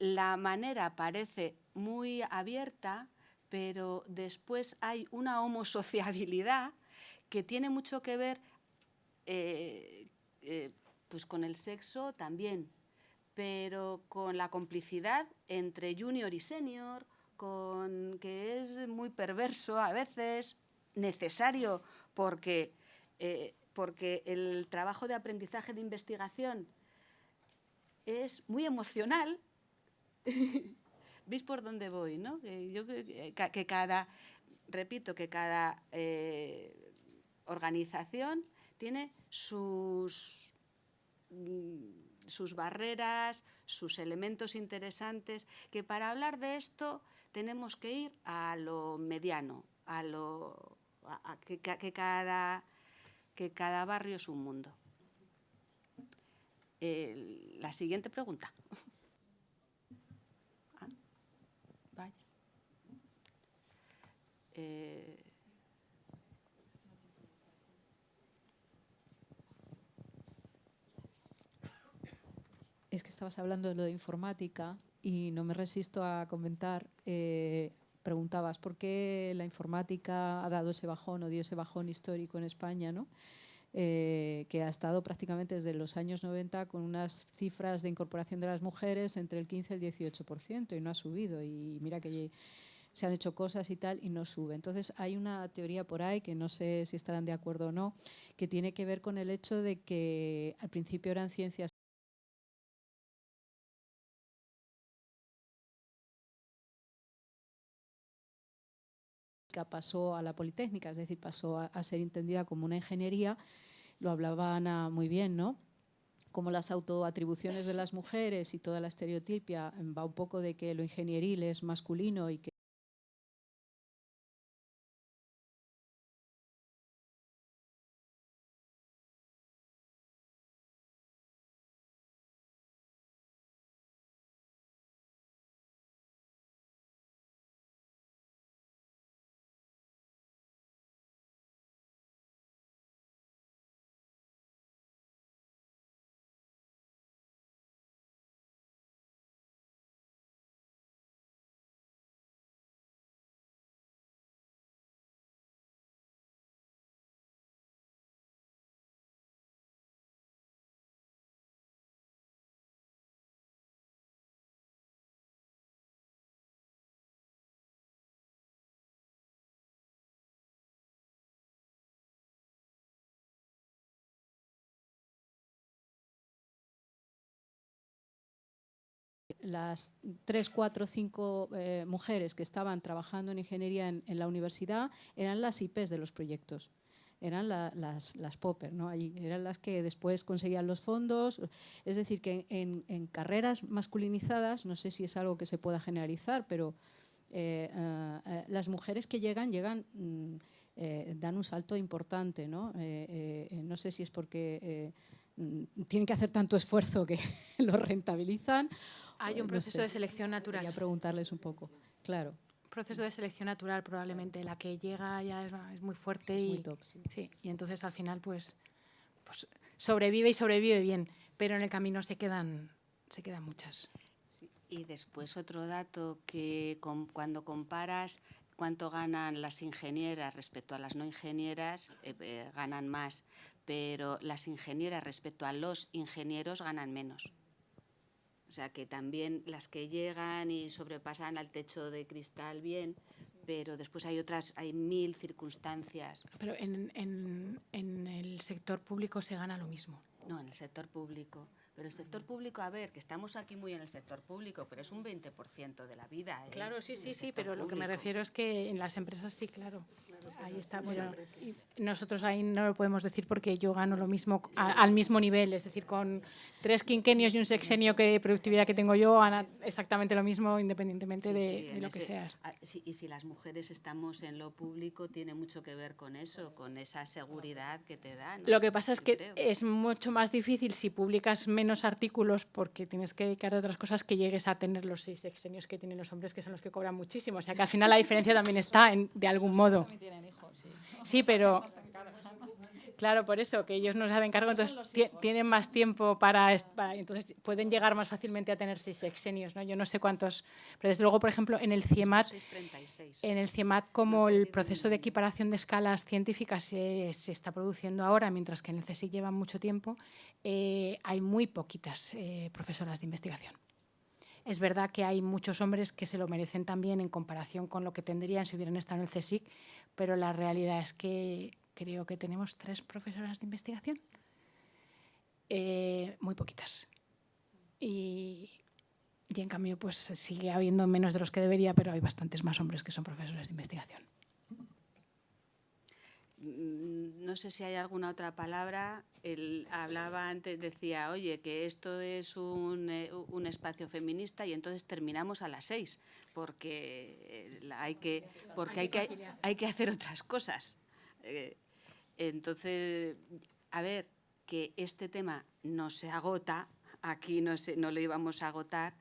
la manera parece muy abierta, pero después hay una homosociabilidad que tiene mucho que ver pues con el sexo también, pero con la complicidad entre junior y senior, que es muy perverso a veces, necesario, porque el trabajo de aprendizaje de investigación es muy emocional. ¿Veis por dónde voy, no? Que cada organización tiene sus barreras, sus elementos interesantes, que para hablar de esto tenemos que ir a lo mediano, que cada barrio es un mundo. La siguiente pregunta. Vaya. Es que estabas hablando de lo de informática y no me resisto a comentar. Preguntabas por qué la informática ha dado ese bajón o dio ese bajón histórico en España, ¿no? Que ha estado prácticamente desde los años 90 con unas cifras de incorporación de las mujeres entre el 15 y el 18% y no ha subido. Y mira que se han hecho cosas y tal y no sube. Entonces hay una teoría por ahí, que no sé si estarán de acuerdo o no, que tiene que ver con el hecho de que al principio eran ciencias pasó a la Politécnica, es decir, pasó a ser entendida como una ingeniería. Lo hablaba Ana muy bien, ¿no? Como las autoatribuciones de las mujeres y toda la estereotipia va un poco de que lo ingenieril es masculino y que las 3, 4, 5 mujeres que estaban trabajando en ingeniería en la universidad eran las IPs de los proyectos. Eran las POPER, ¿no? Allí eran las que después conseguían los fondos. Es decir, que en carreras masculinizadas, no sé si es algo que se pueda generalizar, pero las mujeres que llegan dan un salto importante, ¿no? No sé si es porque tienen que hacer tanto esfuerzo que lo rentabilizan. Hay un proceso de selección natural. Quería preguntarles un poco, claro. Proceso de selección natural probablemente. La que llega ya es muy fuerte es y, muy top, sí. Sí, y entonces al final pues sobrevive y sobrevive bien, pero en el camino se quedan muchas. Sí. Y después otro dato que cuando comparas cuánto ganan las ingenieras respecto a las no ingenieras, ganan más, pero las ingenieras respecto a los ingenieros ganan menos. O sea, que también las que llegan y sobrepasan al techo de cristal bien, pero después hay 1000 circunstancias. Pero en el sector público se gana lo mismo. No, en el sector público. Pero el sector público, a ver, que estamos aquí muy en el sector público, pero es un 20% de la vida. Claro, sí, El sí, sector pero lo que me público. refiero es que en las empresas sí, claro. Ahí está. Bueno, nosotros ahí no lo podemos decir porque yo gano lo mismo al mismo nivel, es decir, con 3 quinquenios y un sexenio de productividad que tengo yo, gana exactamente lo mismo independientemente de lo que seas. Y si las mujeres estamos en lo público, tiene mucho que ver con eso, con esa seguridad que te da, ¿no? Lo que pasa es Yo que creo. es mucho más difícil si publicas menos artículos porque tienes que dedicar a otras cosas que llegues a tener los 6 sexenios que tienen los hombres, que son los que cobran muchísimo. O sea que al final la diferencia también está de algún modo. Sí, pero claro, por eso, que ellos no se hacen cargo, entonces tienen más tiempo entonces pueden llegar más fácilmente a tener 6 sexenios, ¿no? Yo no sé cuántos, pero desde luego, por ejemplo, en el CIEMAT, 636. en el CIEMAT, como el proceso de equiparación de escalas científicas se está produciendo ahora, mientras que en el CSIC lleva mucho tiempo, hay muy poquitas profesoras de investigación. Es verdad que hay muchos hombres que se lo merecen también en comparación con lo que tendrían si hubieran estado en el CSIC, pero la realidad es que creo que tenemos 3 profesoras de investigación, muy poquitas. Y en cambio pues sigue habiendo menos de los que debería, pero hay bastantes más hombres que son profesores de investigación. No sé si hay alguna otra palabra. Él hablaba antes, decía, oye, que esto es un espacio feminista y entonces terminamos a las 6, porque hay que hacer otras cosas. Entonces, a ver, que este tema no se agota, aquí no lo íbamos a agotar,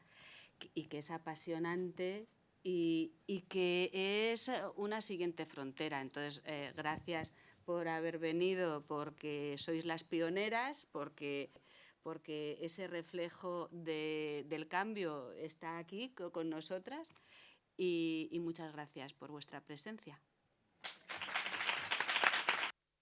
y que es apasionante y que es una siguiente frontera. Entonces, gracias por haber venido, porque sois las pioneras, porque ese reflejo del cambio está aquí con nosotras, y muchas gracias por vuestra presencia.